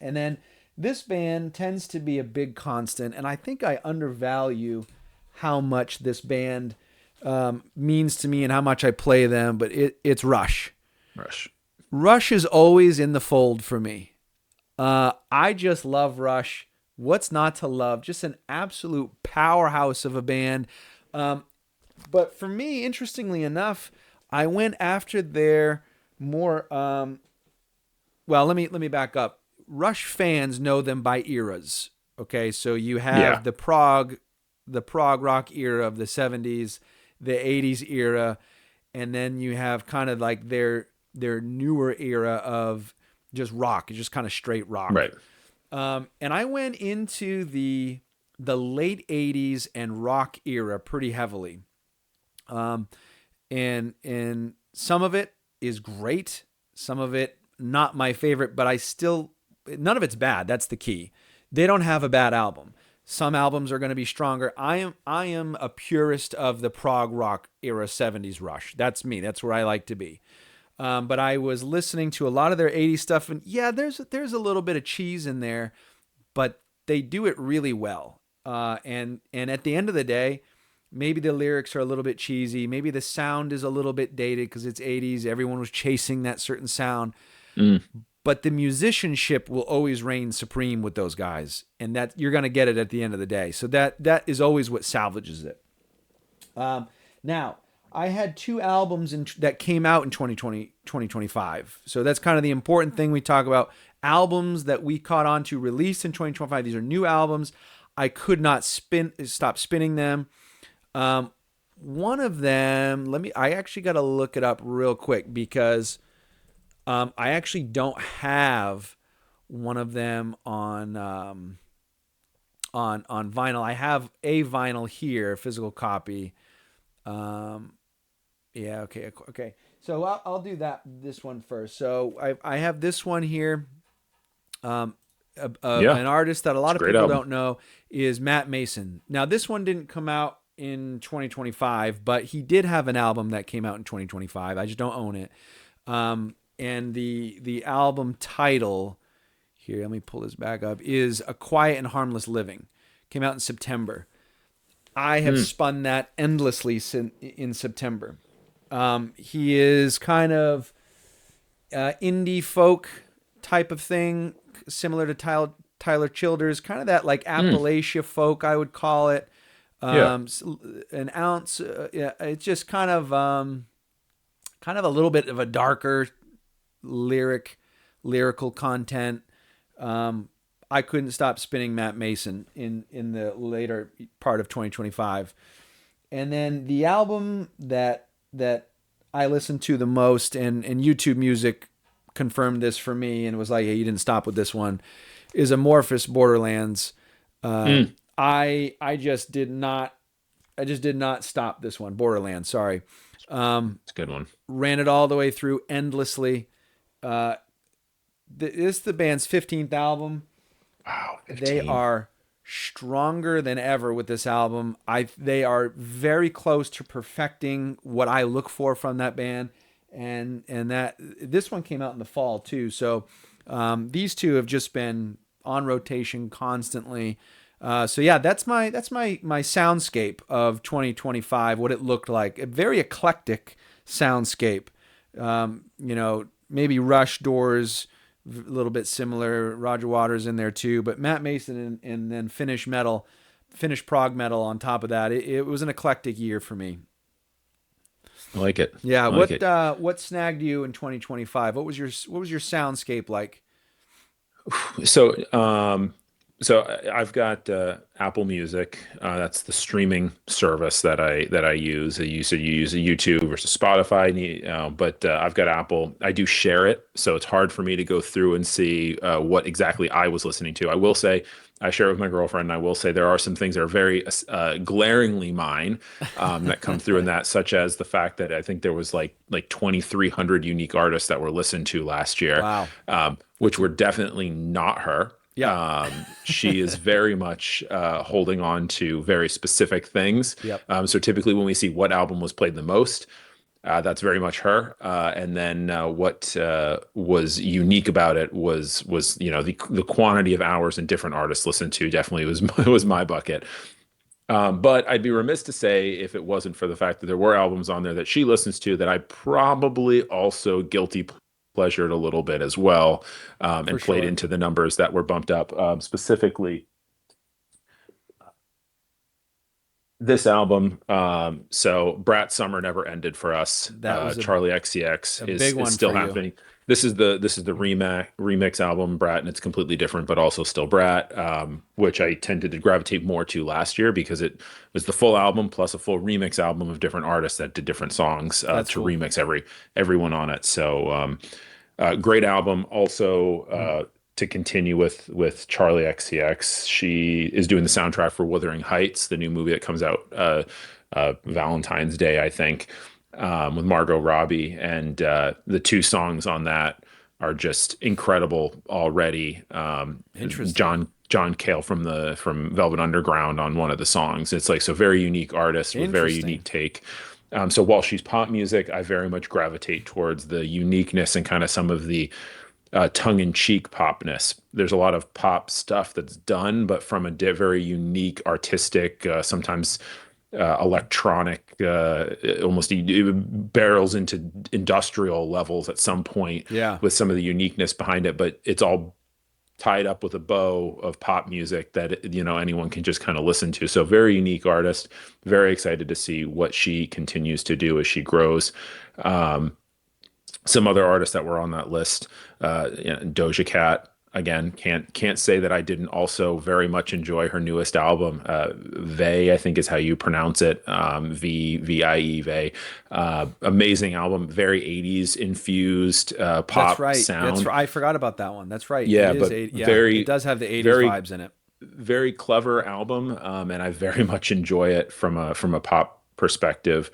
And then this band tends to be a big constant, and I think I undervalue how much this band means to me and how much I play them. But it's Rush. Rush. Rush is always in the fold for me. I just love Rush. What's not to love? Just an absolute powerhouse of a band. But for me, interestingly enough, I went after their more. Well, let me back up. Rush fans know them by eras. Okay, so you Yeah. have the prog rock era of the '70s, the '80s era, and then you have kind of like their newer era of just rock, just kind of straight rock. Right. And I went into the late '80s and rock era pretty heavily. Um, and some of it is great, some of it not my favorite, but I still none of it's bad. That's the key. They don't have a bad album. Some albums are going to be stronger. I am a purist of the prog rock era '70s Rush. That's me. That's where I like to be. But I was listening to a lot of their '80s stuff, and yeah, there's a little bit of cheese in there, but they do it really well. And at the end of the day, maybe the lyrics are a little bit cheesy. Maybe the sound is a little bit dated because it's '80s. Everyone was chasing that certain sound, Mm. but the musicianship will always reign supreme with those guys, and that you're going to get it at the end of the day. So that is always what salvages it. Now, I had two albums that came out in 2025. So that's kind of the important thing we talk about. Albums that we caught on to release in 2025. These are new albums. I could not stop spinning them. One of them, I actually got to look it up real quick because I actually don't have one of them on vinyl. I have a vinyl here, a physical copy. Um, yeah, okay. So I'll do this one first. So I have this one here. Um, Yeah. an artist that a It's lot a of great people album. don't know is Matt Mason. Now this one didn't come out in 2025, but he did have an album that came out in 2025. I just don't own it. And the album title here, let me pull this back up, is A Quiet and Harmless Living. Came out in September. I have Mm. spun that endlessly in September. He is kind of indie folk type of thing, similar to Tyler Childers, kind of that like Mm. Appalachia folk, I would call it. Yeah. An ounce, yeah, it's just kind of a little bit of a darker lyrical content. I couldn't stop spinning Matt Mason in the later part of 2025. And then the album that I listened to the most, and YouTube Music confirmed this for me and was like, "Hey, you didn't stop with this one," is Amorphous Borderlands. Mm, I just did not stop this one. Borderlands, sorry. it's a good one. Ran it all the way through endlessly. Uh, this is the band's 15th album. Wow, They 15. are stronger than ever with this album. They are very close to perfecting what I look for from that band, and that this one came out in the fall too. So these two have just been on rotation constantly. So yeah, that's my soundscape of 2025. What it looked like, a very eclectic soundscape. Maybe Rush, Doors, a little bit similar. Roger Waters in there too, but Matt Mason and then Finnish prog metal on top of that. It was an eclectic year for me. I like it. Yeah. I like it. What snagged you in 2025? What was your soundscape like? So, I've got Apple Music. That's the streaming service that I use. You said you use a YouTube versus Spotify, but I've got Apple. I do share it, so it's hard for me to go through and see what exactly I was listening to. I will say I share it with my girlfriend, and I will say there are some things that are very glaringly mine that come through in that, such as the fact that I think there was like 2,300 unique artists that were listened to last year, Wow. which were definitely not her. Yep. She is very much holding on to very specific things. Yep. So typically, when we see what album was played the most, that's very much her. And then what was unique about it was the quantity of hours and different artists listened to definitely was my bucket. But I'd be remiss to say if it wasn't for the fact that there were albums on there that she listens to that I probably also guilty pleasured a little bit as well, For and played sure. into the numbers that were bumped up. Specifically, this album. So Brat Summer Never Ended for us. That was Charlie XCX a is big is one still for you. happening. This is the remix album Brat, and it's completely different, but also still Brat, which I tended to gravitate more to last year because it was the full album plus a full remix album of different artists that did different songs That's to cool. remix everyone on it. So great album. Also, to continue with Charlie XCX, she is doing the soundtrack for Wuthering Heights, the new movie that comes out Valentine's Day, I think, with Margot Robbie, and the two songs on that are just incredible already. Interesting. John Cale from Velvet Underground on one of the songs. It's like so very unique artist with very Interesting. unique take. So while she's pop music, I very much gravitate towards the uniqueness and kind of some of the tongue-in-cheek popness. There's a lot of pop stuff that's done, but from a very unique, artistic, sometimes electronic, almost it barrels into industrial levels at some point Yeah. with some of the uniqueness behind it. But it's all tied up with a bow of pop music that anyone can just kind of listen to. So very unique artist. Very excited to see what she continues to do as she grows. Some other artists that were on that list, Doja Cat. Again, can't say that I didn't also very much enjoy her newest album. Vey, I think is how you pronounce it. VIE Vey. Amazing album, very 80s infused That's pop right. sound. I forgot about that one. That's right. It Yeah, is but eight. Yeah, it very does have the 80s very vibes in it. very clever album, and I very much enjoy it from a pop perspective.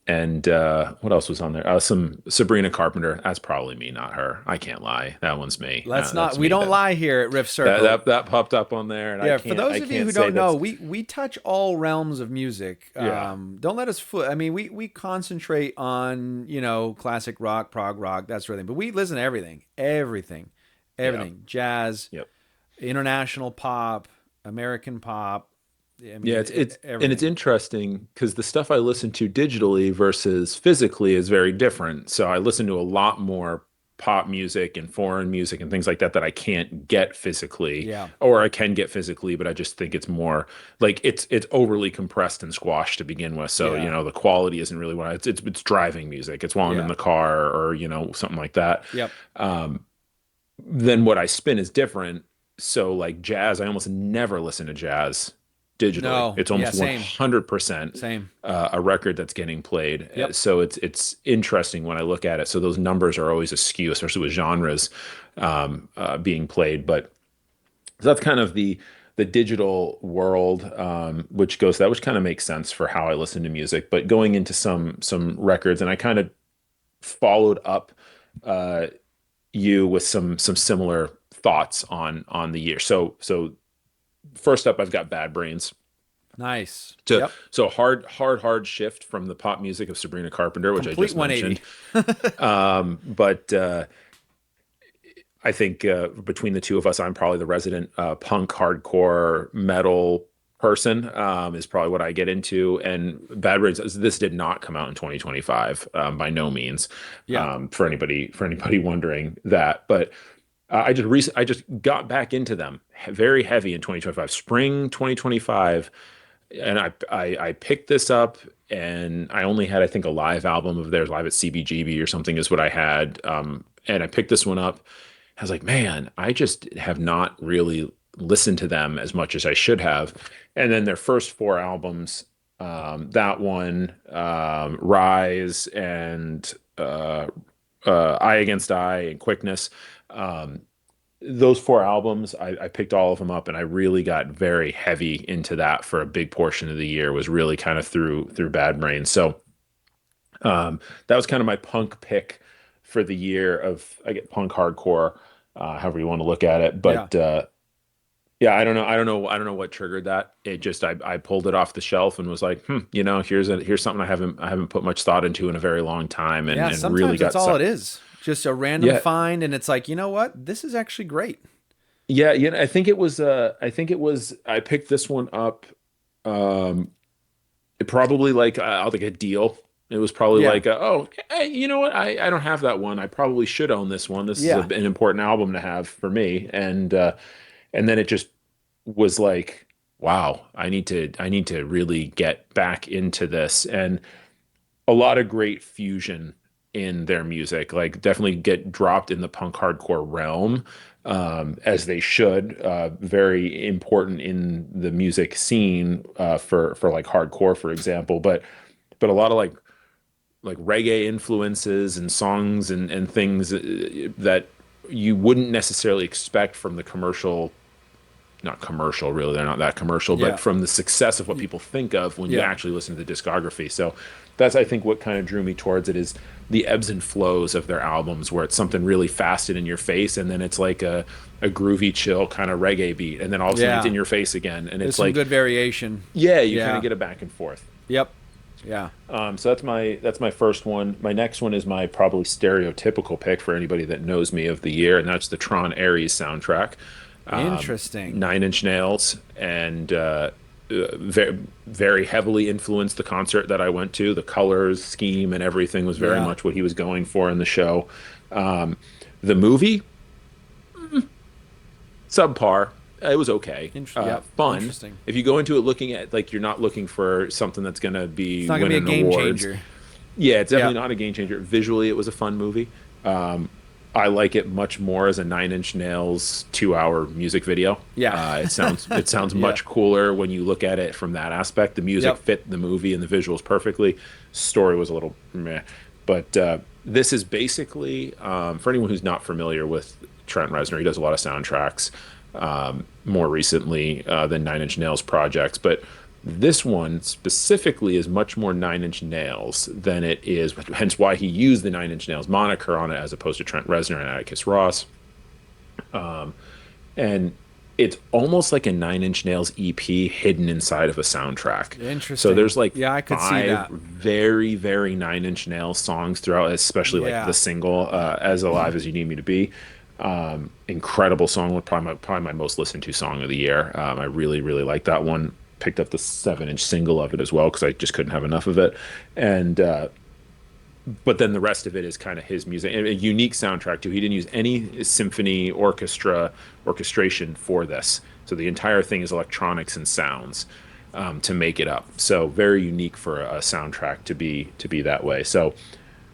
And what else was on there? Some Sabrina Carpenter. That's probably me, not her. I can't lie. That one's me. Let's not. That's We me. don't That lie here at Riff that Circle. that that popped up on there, and I Yeah, for can't those I of you can't who say don't know, that's we touch all realms of music. yeah Don't let us fool. I mean, we concentrate on classic rock, prog rock, that sort of thing. But we listen to everything, everything, yeah everything. Jazz, yep. international pop, American pop. I Yeah, mean, it's everything. interesting because the stuff I listen to digitally versus physically is very different. So I listen to a lot more pop music and foreign music and things like that that I can't get physically, Yeah, or I can get physically, but I just think it's more like it's overly compressed and squashed to begin with. So, yeah, the quality isn't really what it's driving music. It's while I'm in yeah. the car or, something like that. Yep. Then what I spin is different. So like jazz, I almost never listen to jazz digitally. No. It's Yeah. almost Same. 100% Same. a record that's getting played. Yep. So it's interesting when I look at it. So those numbers are always askew, especially with genres being played. But so that's kind of the digital world, which goes that, which kind of makes sense for how I listen to music. But going into some records, and I kind of followed up uh, you with some similar thoughts on the year. So first up, I've got Bad Brains. Nice. To Yep. so hard shift from the pop music of Sabrina Carpenter, which I Complete just 180. mentioned. But I think between the two of us, I'm probably the resident punk, hardcore, metal person. Is probably what I get into. And Bad Brains, this did not come out in 2025 by no means. Yeah. For anybody wondering that, but I just got back into them very heavy in 2025, spring 2025, and I picked this up, and I only had, I think, a live album of theirs, live at CBGB or something is what I had. And I picked this one up. I was like, man, I just have not really listened to them as much as I should have. And then their first four albums, that one, Rise, and Eye Against Eye, and Quickness. Um, those four albums, I picked all of them up, and I really got very heavy into that for a big portion of the year. Was really kind of through Bad Brains. So that was kind of my punk pick for the year of, I get punk hardcore, however you want to look at it. Yeah. But yeah, I don't know what triggered that. It just I pulled it off the shelf and was like, here's something I haven't put much thought into in a very long time, and Yeah. and really Sometimes that's got all it sucked. is. Just a random Yeah, find, and it's like, you know what? This is actually great. yeah, I think it was I picked this one up it probably like I'll think a deal. It was probably Yeah. like, oh, hey, you know what? I don't have that one. I probably should own this one. This is Yeah. an important album to have for me. And then it just was like, wow, I need to really get back into this. And a lot of great fusion in their music, like definitely get dropped in the punk hardcore realm, as they should. Very important in the music scene, for like hardcore, for example. But a lot of like reggae influences and songs and things that you wouldn't necessarily expect from the commercial, not commercial, really, they're not that commercial, but Yeah. from the success of what people think of when you Yeah. actually listen to the discography. So that's, I think, what kind of drew me towards it, is the ebbs and flows of their albums, where it's something really fast and in your face, and then it's like a groovy, chill kind of reggae beat, and then all of a sudden it's Yeah. in your face again, and There's it's some like, good variation. yeah, you kind of Yeah. get a back and forth. Yep. Yeah. So that's my first one. My next one is my probably stereotypical pick for anybody that knows me of the year, and that's the Tron Ares soundtrack. Interesting. Nine Inch Nails, and very, very heavily influenced the concert that I went to. The colors, scheme, and everything was very Yeah. much what he was going for in the show. Um, the movie, subpar. It was okay. Yep. Fun. Interesting. If you go into it looking at, like, you're not looking for something that's going to It's be not gonna be a winning game awards. changer. Yeah, it's definitely Yep. not a game changer. Visually, it was a fun movie. I like it much more as a Nine Inch Nails 2 hour music video. Yeah. It sounds Yeah. much cooler when you look at it from that aspect. The music Yep. fit the movie and the visuals perfectly. Story was a little meh, but this is basically, for anyone who's not familiar with Trent Reznor, he does a lot of soundtracks, more recently than Nine Inch Nails projects, but this one specifically is much more Nine Inch Nails than it is, hence why he used the Nine Inch Nails moniker on it as opposed to Trent Reznor and Atticus Ross. And it's almost like a Nine Inch Nails EP hidden inside of a soundtrack. So Interesting. there's like Yeah, I could see five that. very, very Nine Inch Nails songs throughout, especially like the Yeah. single, "As Alive as You Need Me to Be." Incredible song, probably my most listened to song of the year. I really, really like that one. Picked up the 7-inch single of it as well because I just couldn't have enough of it. And but then the rest of it is kind of his music, and a unique soundtrack too. He didn't use any symphony orchestration for this, so the entire thing is electronics and sounds, to make it up. So very unique for a soundtrack to be that way. So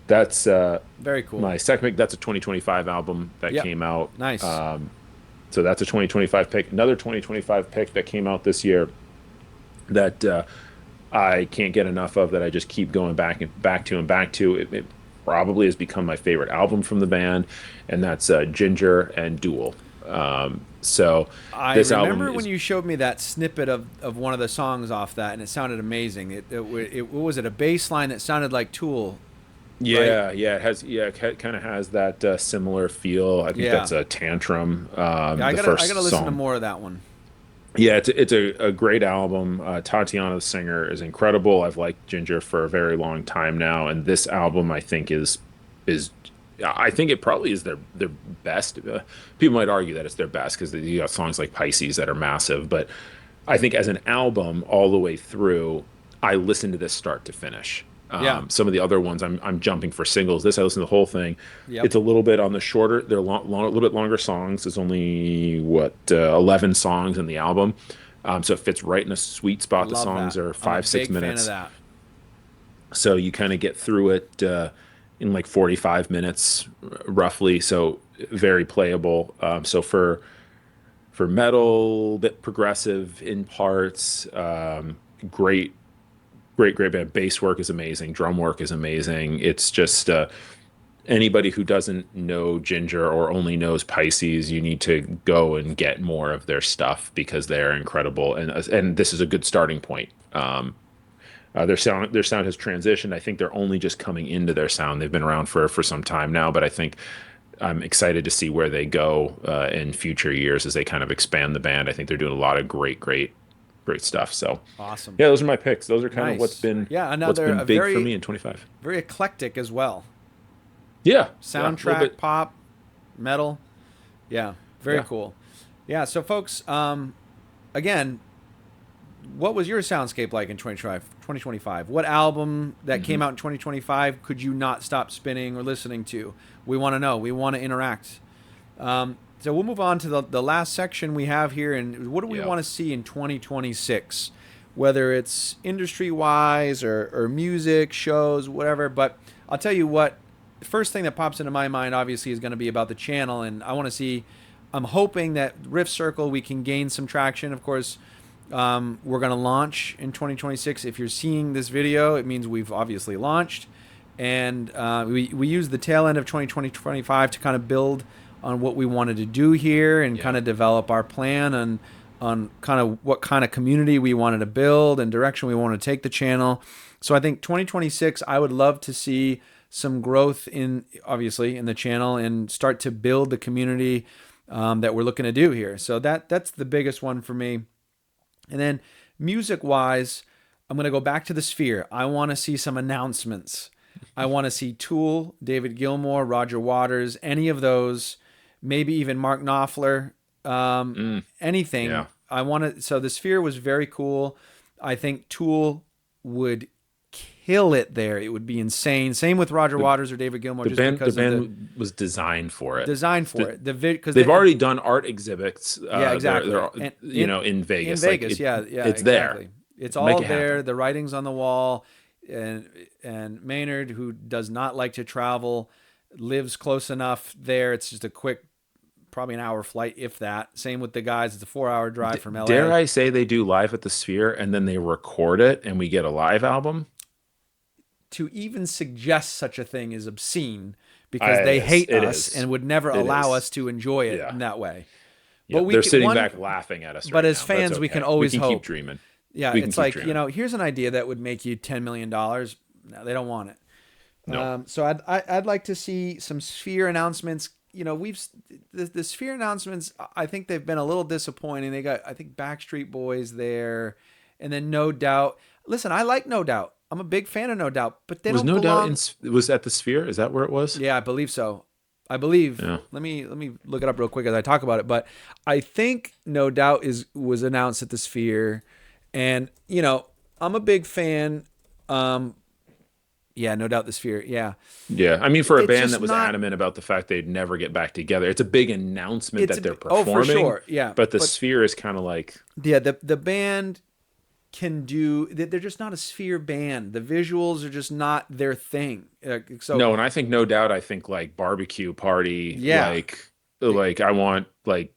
that's Very cool. my second pick. That's a 2025 album that Yep. came out. Nice. So that's a 2025 pick. Another 2025 pick that came out this year that I can't get enough of, that I just keep going back and back to and back to. It probably has become my favorite album from the band, and that's Ginger and Duel. So I this album remember when is, you showed me that snippet of one of the songs off that, and it sounded amazing. What was it? A bass line that sounded like Tool, right? yeah, it has, yeah, it kind of has that similar feel. I think Yeah, that's a Tantrum, yeah. the I gotta first listen to song. more of that one. Yeah, it's a great album. Tatiana, the singer, is incredible. I've liked Ginger for a very long time now, and this album I think is I think it probably is their best. People might argue that it's their best because you got songs like Pisces that are massive, but I think as an album all the way through, I listened to this start to finish. Yeah. Some of the other ones, I'm jumping for singles. This I listened to the whole thing. Yep. It's a little bit on the shorter. They're a little bit longer songs. There's only 11 songs in the album, so it fits right in a sweet spot. The Love songs that. are I'm a 5 6 big fan of minutes, that. so you kind of get through it in like 45 minutes roughly. So very playable. So for metal, bit progressive in parts. Great, great band. Bass work is amazing. Drum work is amazing. It's just anybody who doesn't know Ginger or only knows Pisces, you need to go and get more of their stuff because they're incredible. And this is a good starting point. Their sound has transitioned. I think they're only just coming into their sound. They've been around for some time now, but I think I'm excited to see where they go in future years as they kind of expand the band. I think they're doing a lot of great stuff. So, Awesome. yeah, those are my picks. Those are kind of Nice. Yeah. what's Another been a big for me in 25. very eclectic as well. Yeah, yeah, a little Soundtrack, bit. pop, metal. Yeah. Very Yeah. cool. Yeah. So, folks, again, what was your soundscape like in 2025? What album that came Hmm. out in 2025 could you not stop spinning or listening to? We want to know. We want to interact. So we'll move on to the last section we have here. And what do we Yeah. want to see in 2026? Whether it's industry wise or music, shows, whatever. But I'll tell you what, the first thing that pops into my mind, obviously, is going to be about the channel. And I want to see, I'm hoping that Riff Circle, we can gain some traction. Of course, we're going to launch in 2026. If you're seeing this video, it means we've obviously launched. And we used the tail end of 2025 to kind of build on what we wanted to do here and Yeah. kind of develop our plan on kind of what kind of community we wanted to build and direction we want to take the channel. So I think 2026, I would love to see some growth in, obviously, in the channel and start to build the community that we're looking to do here. So that's the biggest one for me. And then music wise, I'm going to go back to the Sphere. I want to see some announcements. I want to see Tool, David Gilmour, Roger Waters, any of those, maybe even Mark Knopfler, Mm, anything. yeah. I want to. So the Sphere was very cool. I think Tool would kill it there. It would be insane. Same with Roger The Waters or David Gilmour, the just band the because of the band was designed for it. design for The, it. The because they've already done art exhibits. yeah, exactly. They're And in in Vegas. Like Vegas, yeah, yeah, it's there. exactly. It's Make all it there. happen. The writing's on the wall, and Maynard, who does not like to travel, lives close enough there. It's just a quick, probably an hour flight, if that. Same with the guys. It's a 4 hour drive from Dare LA. I say they do live at the Sphere and then they record it and we get a live album? To even suggest such a thing is obscene because they It is. hate It us is. and would never It allow is. us to enjoy it Yeah. in that way. Yeah. But we They're can, sitting one, back laughing at us but right as now. That's fans, we can okay. We always can keep hope. dreaming. Yeah, We can it's keep like, dreaming. here's an idea that would make you $10 million. No, they don't want it. No. So I'd like to see some Sphere announcements. The Sphere announcements. I think they've been a little disappointing. They got, I think, Backstreet Boys there, and then No Doubt. Listen, I like No Doubt. I'm a big fan of No Doubt, but they Was don't No Doubt belong. it was at the Sphere? Is that where it was? Yeah, I believe so. I believe. Yeah. Let me look it up real quick as I talk about it. But I think No Doubt is was announced at the Sphere, and I'm a big fan. Um, yeah, No Doubt the Sphere. Yeah, Yeah. I mean, for a it's band just that was not. adamant about the fact they'd never get back together, it's a big announcement It's that they're oh for performing, sure. Yeah, but the but Sphere is kind of like, yeah, the band can do. They're just not a Sphere band. The visuals are just not their thing. So no, and I think No Doubt, I think like barbecue party, yeah, like I want like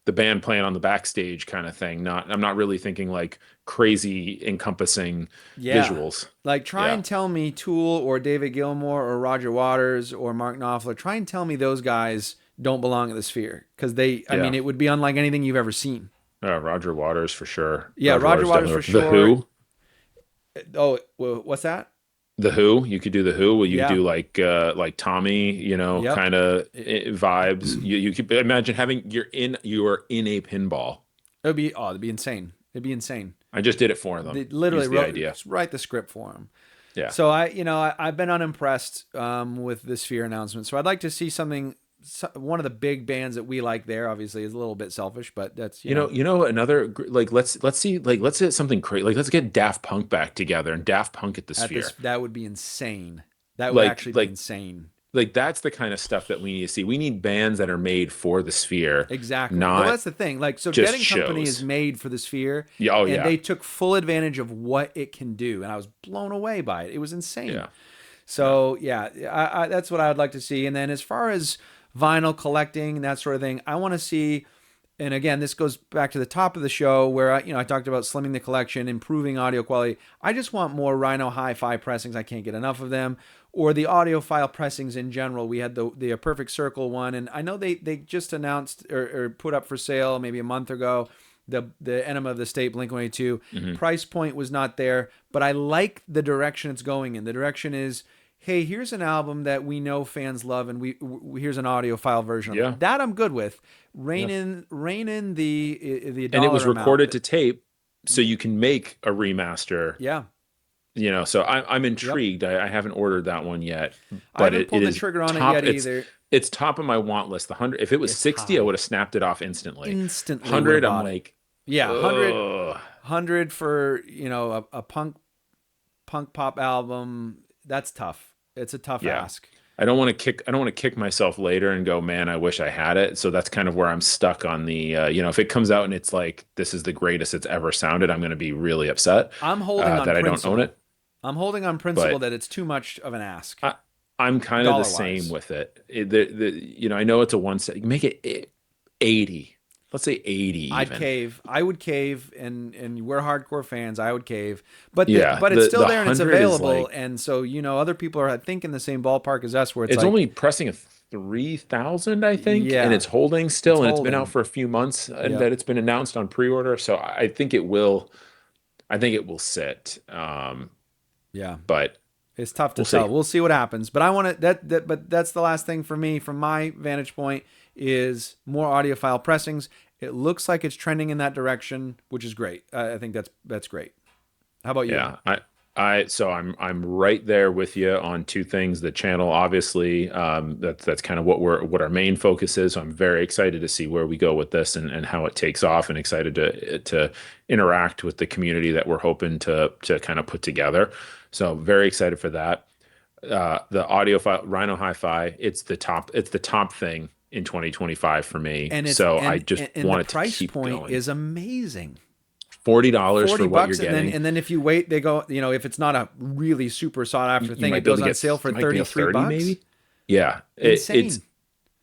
the band playing on the backstage kind of thing. I'm not really thinking like crazy encompassing Yeah. visuals. Like try Yeah. and tell me Tool or David Gilmour or Roger Waters or Mark Knopfler, try and tell me those guys don't belong at the Sphere because I mean, Yeah. it would be unlike anything you've ever seen. Roger Waters for sure. Yeah, Roger Roger Waters Waters for definitely. The sure. Who. Oh, what's that? The Who, you could do the Who. Well, you could Yeah. do like Tommy, Yep. kind of It, vibes. You could imagine having you are in a pinball. it'd be insane. It'd be insane. I just did it for them. They literally Use the idea. write the script for him. Yeah. So I've been unimpressed with the Sphere announcement. So I'd like to see something. One of the big bands that we like there, obviously, is a little bit selfish, but that's Another like let's see like let's hit something crazy. Like let's get Daft Punk back together and Daft Punk at the at this Sphere. that would be insane. That would Like actually be like insane. like that's the kind of stuff that we need to see. We need bands that are made for the Sphere, Exactly. Well, not that's the thing. Like, so Dead just and Company is shows. made for the Sphere, Yeah, oh and yeah. they took full advantage of what it can do, and I was blown away by it. It was insane. Yeah. Yeah. So yeah, that's what I would like to see. And then as far as vinyl collecting and that sort of thing, I want to see. And again, this goes back to the top of the show where I talked about slimming the collection, improving audio quality. I just want more Rhino hi-fi pressings. I can't get enough of them, or the audiophile pressings in general. We had the Perfect Circle one, and I know they just announced or put up for sale maybe a month ago the Enema of the State Blink-182. Hmm. Price point was not there, but I like the direction it's going in. The direction is, hey, here's an album that we know fans love, and here's an audiophile version of Yeah. it. That I'm good with. Yeah. Rein in the And it was dollar amount. recorded to tape, so you can make a remaster. Yeah. So I'm Yep. intrigued. I haven't ordered that one yet, I but haven't it pulled the is trigger on it top. yet either. It's top of my want list. The 100. If it was It's 60, I high. would have snapped it off instantly. Instantly would have 100, I'm bought it. like, Yeah, ugh. 100 for a punk pop album. That's tough. It's a tough Yeah. ask. I don't want to kick myself later and go, man, I wish I had it. So that's kind of where I'm stuck on the, if it comes out and it's like, this is the greatest it's ever sounded, I'm going to be really upset I'm holding on that I don't own principle. it. I'm holding on principle But that it's too much of an ask, I, I'm kind of the dollar same wise. with it. I know it's a one set. Make it 80. Let's say 80 I'd even. cave. I would cave, and we're hardcore fans. I would cave, but Yeah. but it's still The there and it's 100 is available, like, and so other people are I think in the same ballpark as us, where it's it's like, only pressing a 3,000, I think, and yeah, it's holding it's still, and it's been out holding. for a few months, and Yep. that it's been announced on pre-order. So I think it will. I think it will sit. Yeah. But It's tough to we'll tell. see. We'll see what happens. But I want to but that's the last thing for me from my vantage point is more audiophile pressings. It looks like it's trending in that direction, which is great. I think that's great. How about you? Yeah, so I'm right there with you on two things. The channel, obviously, that's kind of what our main focus is. So I'm very excited to see where we go with this and how it takes off, and excited to interact with the community that we're hoping to kind of put together. So very excited for that. The audio file, Rhino Hi-Fi, it's the top thing in 2025 for me. And it's So I just and the want it to price keep point going. is amazing. $40 40 for what you're bucks, and then getting. if you wait, they go, if it's not a really super sought after You thing, might it be able goes to on get sale for you might be able 33 30 bucks. maybe. Yeah, Insane.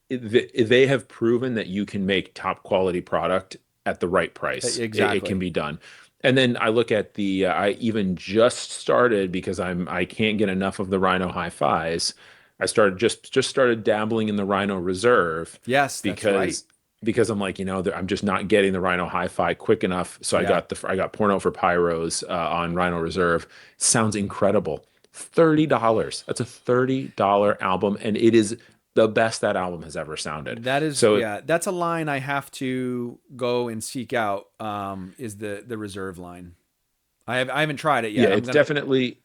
they have proven that you can make top quality product at the right price. It Exactly. can be done. And then I look at I even just started because I can't get enough of the Rhino Hi-Fis. I started just started dabbling in the Rhino Reserve Yes, that's right. because I'm like, I'm just not getting the Rhino Hi-Fi quick enough. So Yeah. I got Porno for Pyros on Rhino Reserve. Sounds incredible. $30. That's a $30 album, and it is the best that album has ever sounded. That is, So yeah, that's a line I have to go and seek out. Is the reserve line? I haven't tried it yeah, yet. I'm it's gonna. definitely.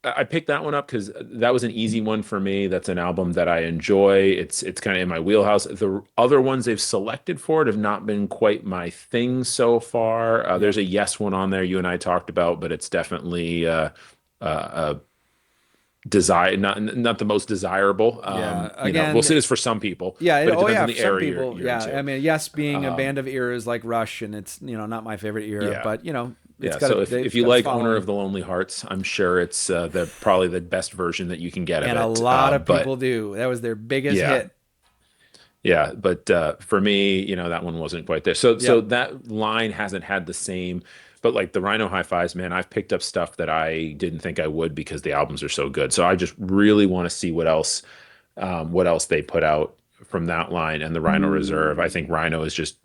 I picked that one up because that was an easy one for me. That's an album that I enjoy. It's kind of in my wheelhouse. The other ones they've selected for it have not been quite my thing so far. Yep. There's a Yes one on there you and I talked about, but it's definitely a desire not the most desirable. Yeah. We'll Again. say this for some people, Yeah. but it Oh depends yeah. on For the some area people. you're Yeah. into. I mean, yes, being a Um, band of eras like Rush, and it's not my favorite era, yeah. but it's Yeah, got so it's if you got a like Owner following, of the Lonely Hearts, I'm sure it's probably the best version that you can get of and a it. lot of But people do. That was their biggest yeah, hit. Yeah, but for me, that one wasn't quite there. So Yep. that line hasn't had the same, but like the Rhino Hi-Fis, man, I've picked up stuff that I didn't think I would because the albums are so good. So I just really want to see what else they put out from that line and the Rhino Reserve. I think Rhino is just,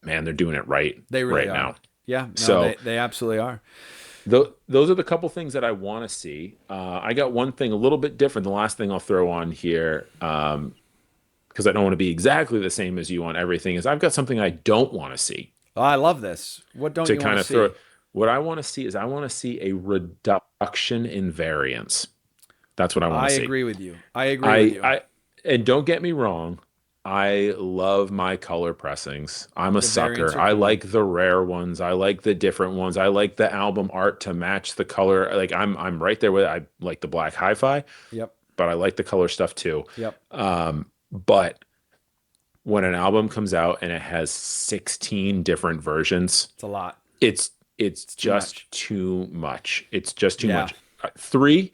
man, they're doing it They really right are. now. Yeah, no, So they absolutely are. those are the couple things that I want to see. I got one thing a little bit different. The last thing I'll throw on here, because I don't want to be exactly the same as you on everything, is I've got something I don't want to see Oh, I love this. What don't to you want kind to of throw. see? What I want to see is I want to see a reduction in variance. That's what I want I to see. agree with you. I agree with I you. I and don't get me wrong, I love my color pressings. I'm a The variants sucker. are I cool. like the rare ones. I like the different ones. I like the album art to match the color. Like I'm right there with it. I like the black hi-fi, Yep. but I like the color stuff too. Yep. But when an album comes out and it has 16 different versions, It's a lot. it's it's It's too just much. too much. It's just too Yeah. much. Three,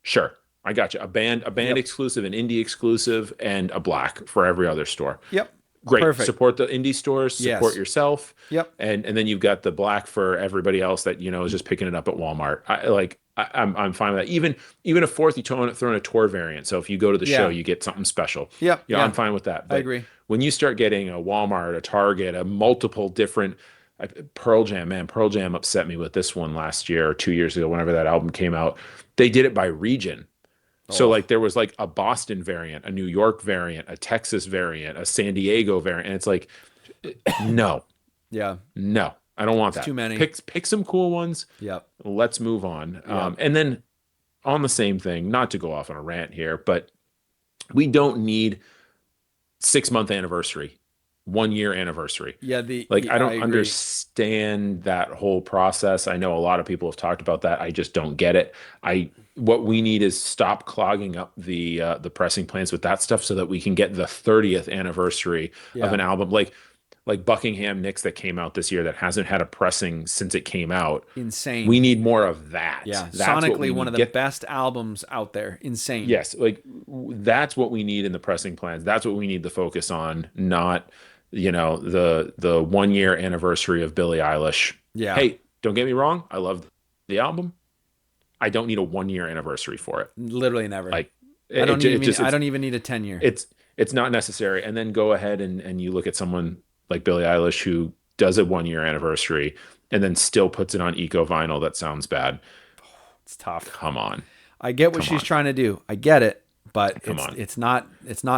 sure. I got you. A band Yep. exclusive, an indie exclusive, and a black for every other store. Yep. Great. Perfect. Support the indie stores, support Yes. yourself, Yep. and then you've got the black for everybody else that is just picking it up at Walmart. I'm fine with that. Even a fourth, throw in a tour variant. So if you go to the show, Yeah. you get something special. Yep. I'm Yeah. fine with that. I But agree. when you start getting a Walmart, a Target, a multiple different Pearl Jam, man, Pearl Jam upset me with this one last year or 2 years ago, whenever that album came out. They did it by region. So Oh, like there was like a Boston variant, a New York variant, a Texas variant, a San Diego variant, and it's like, no, yeah. no, I don't want It's too that. many. Pick some cool ones. Yep. Let's move on. Yep. And then on the same thing, not to go off on a rant here, but we don't need 6 month anniversary, 1 year anniversary. Yeah. Like I I don't agree. understand that whole process. I know a lot of people have talked about that. I just don't get it. I What we need is stop clogging up the pressing plants with that stuff so that we can get the 30th anniversary of Yeah. an album like Buckingham Nicks that came out this year that hasn't had a pressing since it came out. We Insane. need more of that. Yeah. That's what Sonically, we one of need. the best albums out there. Insane. Yes, like that's what we need in the pressing plans. That's what we need to focus on, not the 1 year anniversary of Billie Eilish. Yeah. Hey, don't get me wrong, I love the album. I don't need a 1 year anniversary for it. Literally never. Like it just I don't even need a 10 year. it's it's not necessary. And then go ahead and you look at someone like Billie Eilish who does a 1 year anniversary and then still puts it on eco vinyl that sounds bad. It's tough. Come on, I get what come she's on, trying to do. I get it, but come on. it's not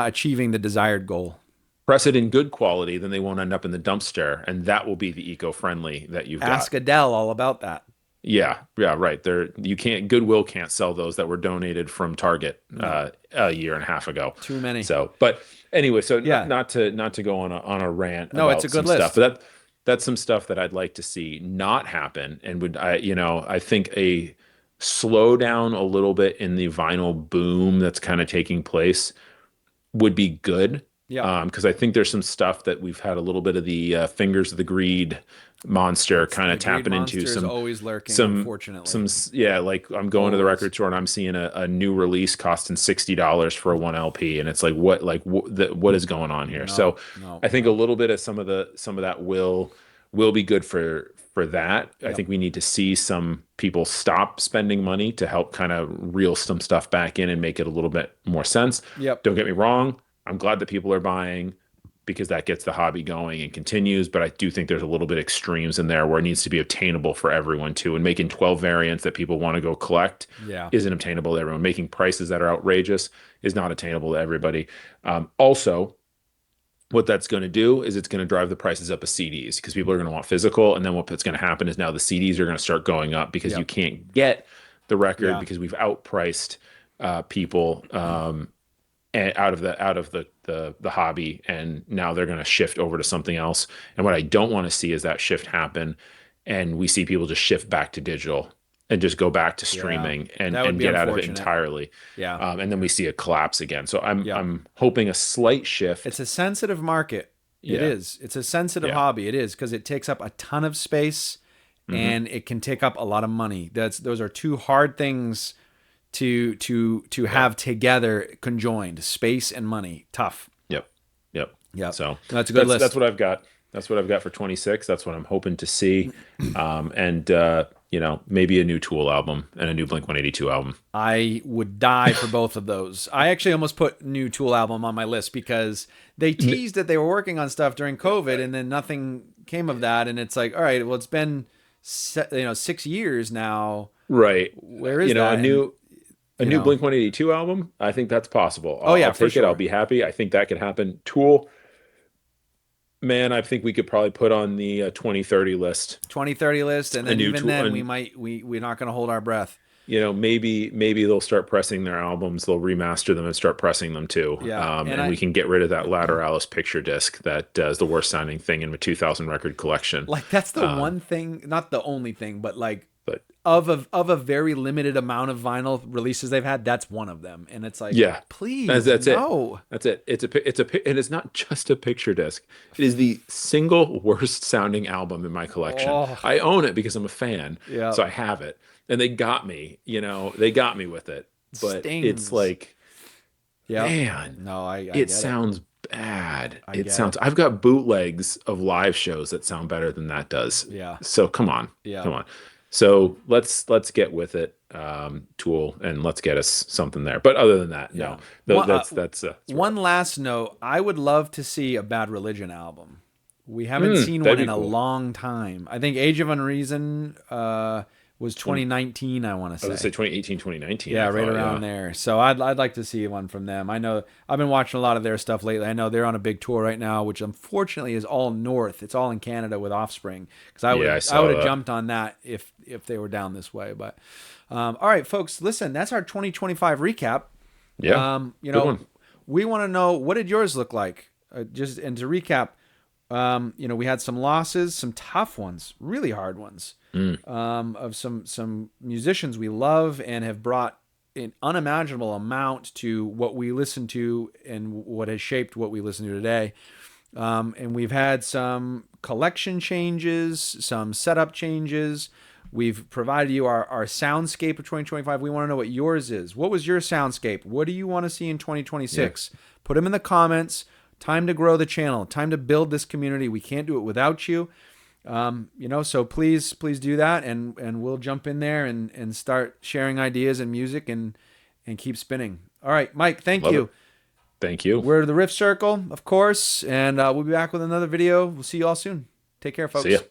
achieving the desired goal. Press it in good quality, then they won't end up in the dumpster, and that will be the eco-friendly that you've Ask got. Adele all about that. Yeah, yeah, right. You can't Goodwill can't sell those that were donated from Target No, a year and a half ago. too many. So, but anyway, so Yeah. not to go on a rant No, it's a about some good stuff, list. but that's some stuff that I'd like to see not happen, and I think a slowdown a little bit in the vinyl boom that's kind of taking place would be good. Yep. Because I think there's some stuff that we've had a little bit of the fingers of the greed monster It's kind the of greed tapping into monster is always lurking, some unfortunately. yeah, like I'm going to the Always. record store and I'm seeing a new release costing $60 for a one LP, and it's like what is going on here? So No, no, I think a no. little bit of some of that will be good for that. I Yep. think we need to see some people stop spending money to help kind of reel some stuff back in and make it a little bit more sense. Yep. Don't get me wrong. I'm glad that people are buying because that gets the hobby going and continues. But I do think there's a little bit extremes in there where it needs to be obtainable for everyone too. And making 12 variants that people want to go collect Yeah. isn't obtainable to everyone. Making prices that are outrageous is not attainable to everybody. Also, what that's going to do is it's going to drive the prices up of CDs because people are going to want physical. And then what's going to happen is now the CDs are going to start going up because you Yep. can't get the record Yeah. because we've outpriced people and out of the hobby, and now they're going to shift over to something else. And what I don't want to see is that shift happen, and we see people just shift back to digital and just go back to Yeah. streaming and That would and be get out of it unfortunate. entirely. Yeah. And then we see a collapse again. So I'm Yep. I'm hoping a slight shift. It's a sensitive market. It Yeah, is. It's a sensitive yeah, hobby. It is because it takes up a ton of space hmm, and it can take up a lot of money. Those are two hard things to yep, have together conjoined, space and money. Tough. yep, Yep. So That's a good that's list. what I've got. That's what I've got for 26. That's what I'm hoping to see. And you know, maybe a new Tool album and a new Blink 182 album. I would die for both of those. I actually almost put new Tool album on my list because they teased that they were working on stuff during COVID, and then nothing came of that. And it's like, all right, well, it's been 6 years now. Right. Where You is know, that? And a you new know, Blink 182 album, I think that's possible. oh yeah, I'll for take it. I'll sure. be happy. I think that could happen. Tool, man, I think we could probably put on the 2030 list 2030 list, and a then new even Tool. then, And we're not going to hold our breath. you know, maybe they'll start pressing their albums. They'll remaster them and start pressing them too. Yeah, and And we can get rid of that Lateralis picture disc that is the worst sounding thing in my 2000 record collection. like that's the Um, one thing, not the only thing, but like but of a very limited amount of vinyl releases they've had, that's one of them. And it's like, yeah, please, that's it. no. That's it. And it's not just a picture disc. It is the single worst sounding album in my collection. Oh, I own it because I'm a fan, yeah. so I have it. And they got me, you know, they got me with it. But it's Stings. like, Yeah. man, No, I it get it. sounds bad. I It get it. sounds, I've got bootlegs of live shows that sound better than that does. Yeah. So come on, Yeah. come on. So let's get with it, Tool, and let's get us something there. But other than that, Yeah. no, One, that's where one last note. I would love to see a Bad Religion album. We haven't I'm. seen That'd one be in a cool. long time. I think Age of Unreason was 2019, I want to I was gonna say say. 2018, 2019. Yeah, I right thought, around yeah. there. So I'd like to see one from them. I know I've been watching a lot of their stuff lately. I know they're on a big tour right now, which unfortunately is all north. It's all in Canada with Offspring. Because Yeah, I I saw would have that. jumped on that if they were down this way. But all right, folks, listen. That's our 2025 recap. Yeah, You good know, one. we want to know, what did yours look like? Just and to recap, you know, we had some losses, some tough ones, really hard ones, Mm. of some musicians we love and have brought an unimaginable amount to what we listen to and what has shaped what we listen to today. And we've had some collection changes, some setup changes. We've provided you our soundscape of 2025. We want to know what yours is. What was your soundscape? What do you want to see in 2026? Put them in the comments. Time to grow the channel. Time to build this community. We can't do it without you. You know, so please do that, and we'll jump in there and start sharing ideas and music and keep spinning. All right, Mike, thank Love it. you. Thank you. We're the Riff Circle, of course, and we'll be back with another video. We'll see you all soon. Take care, See ya. folks.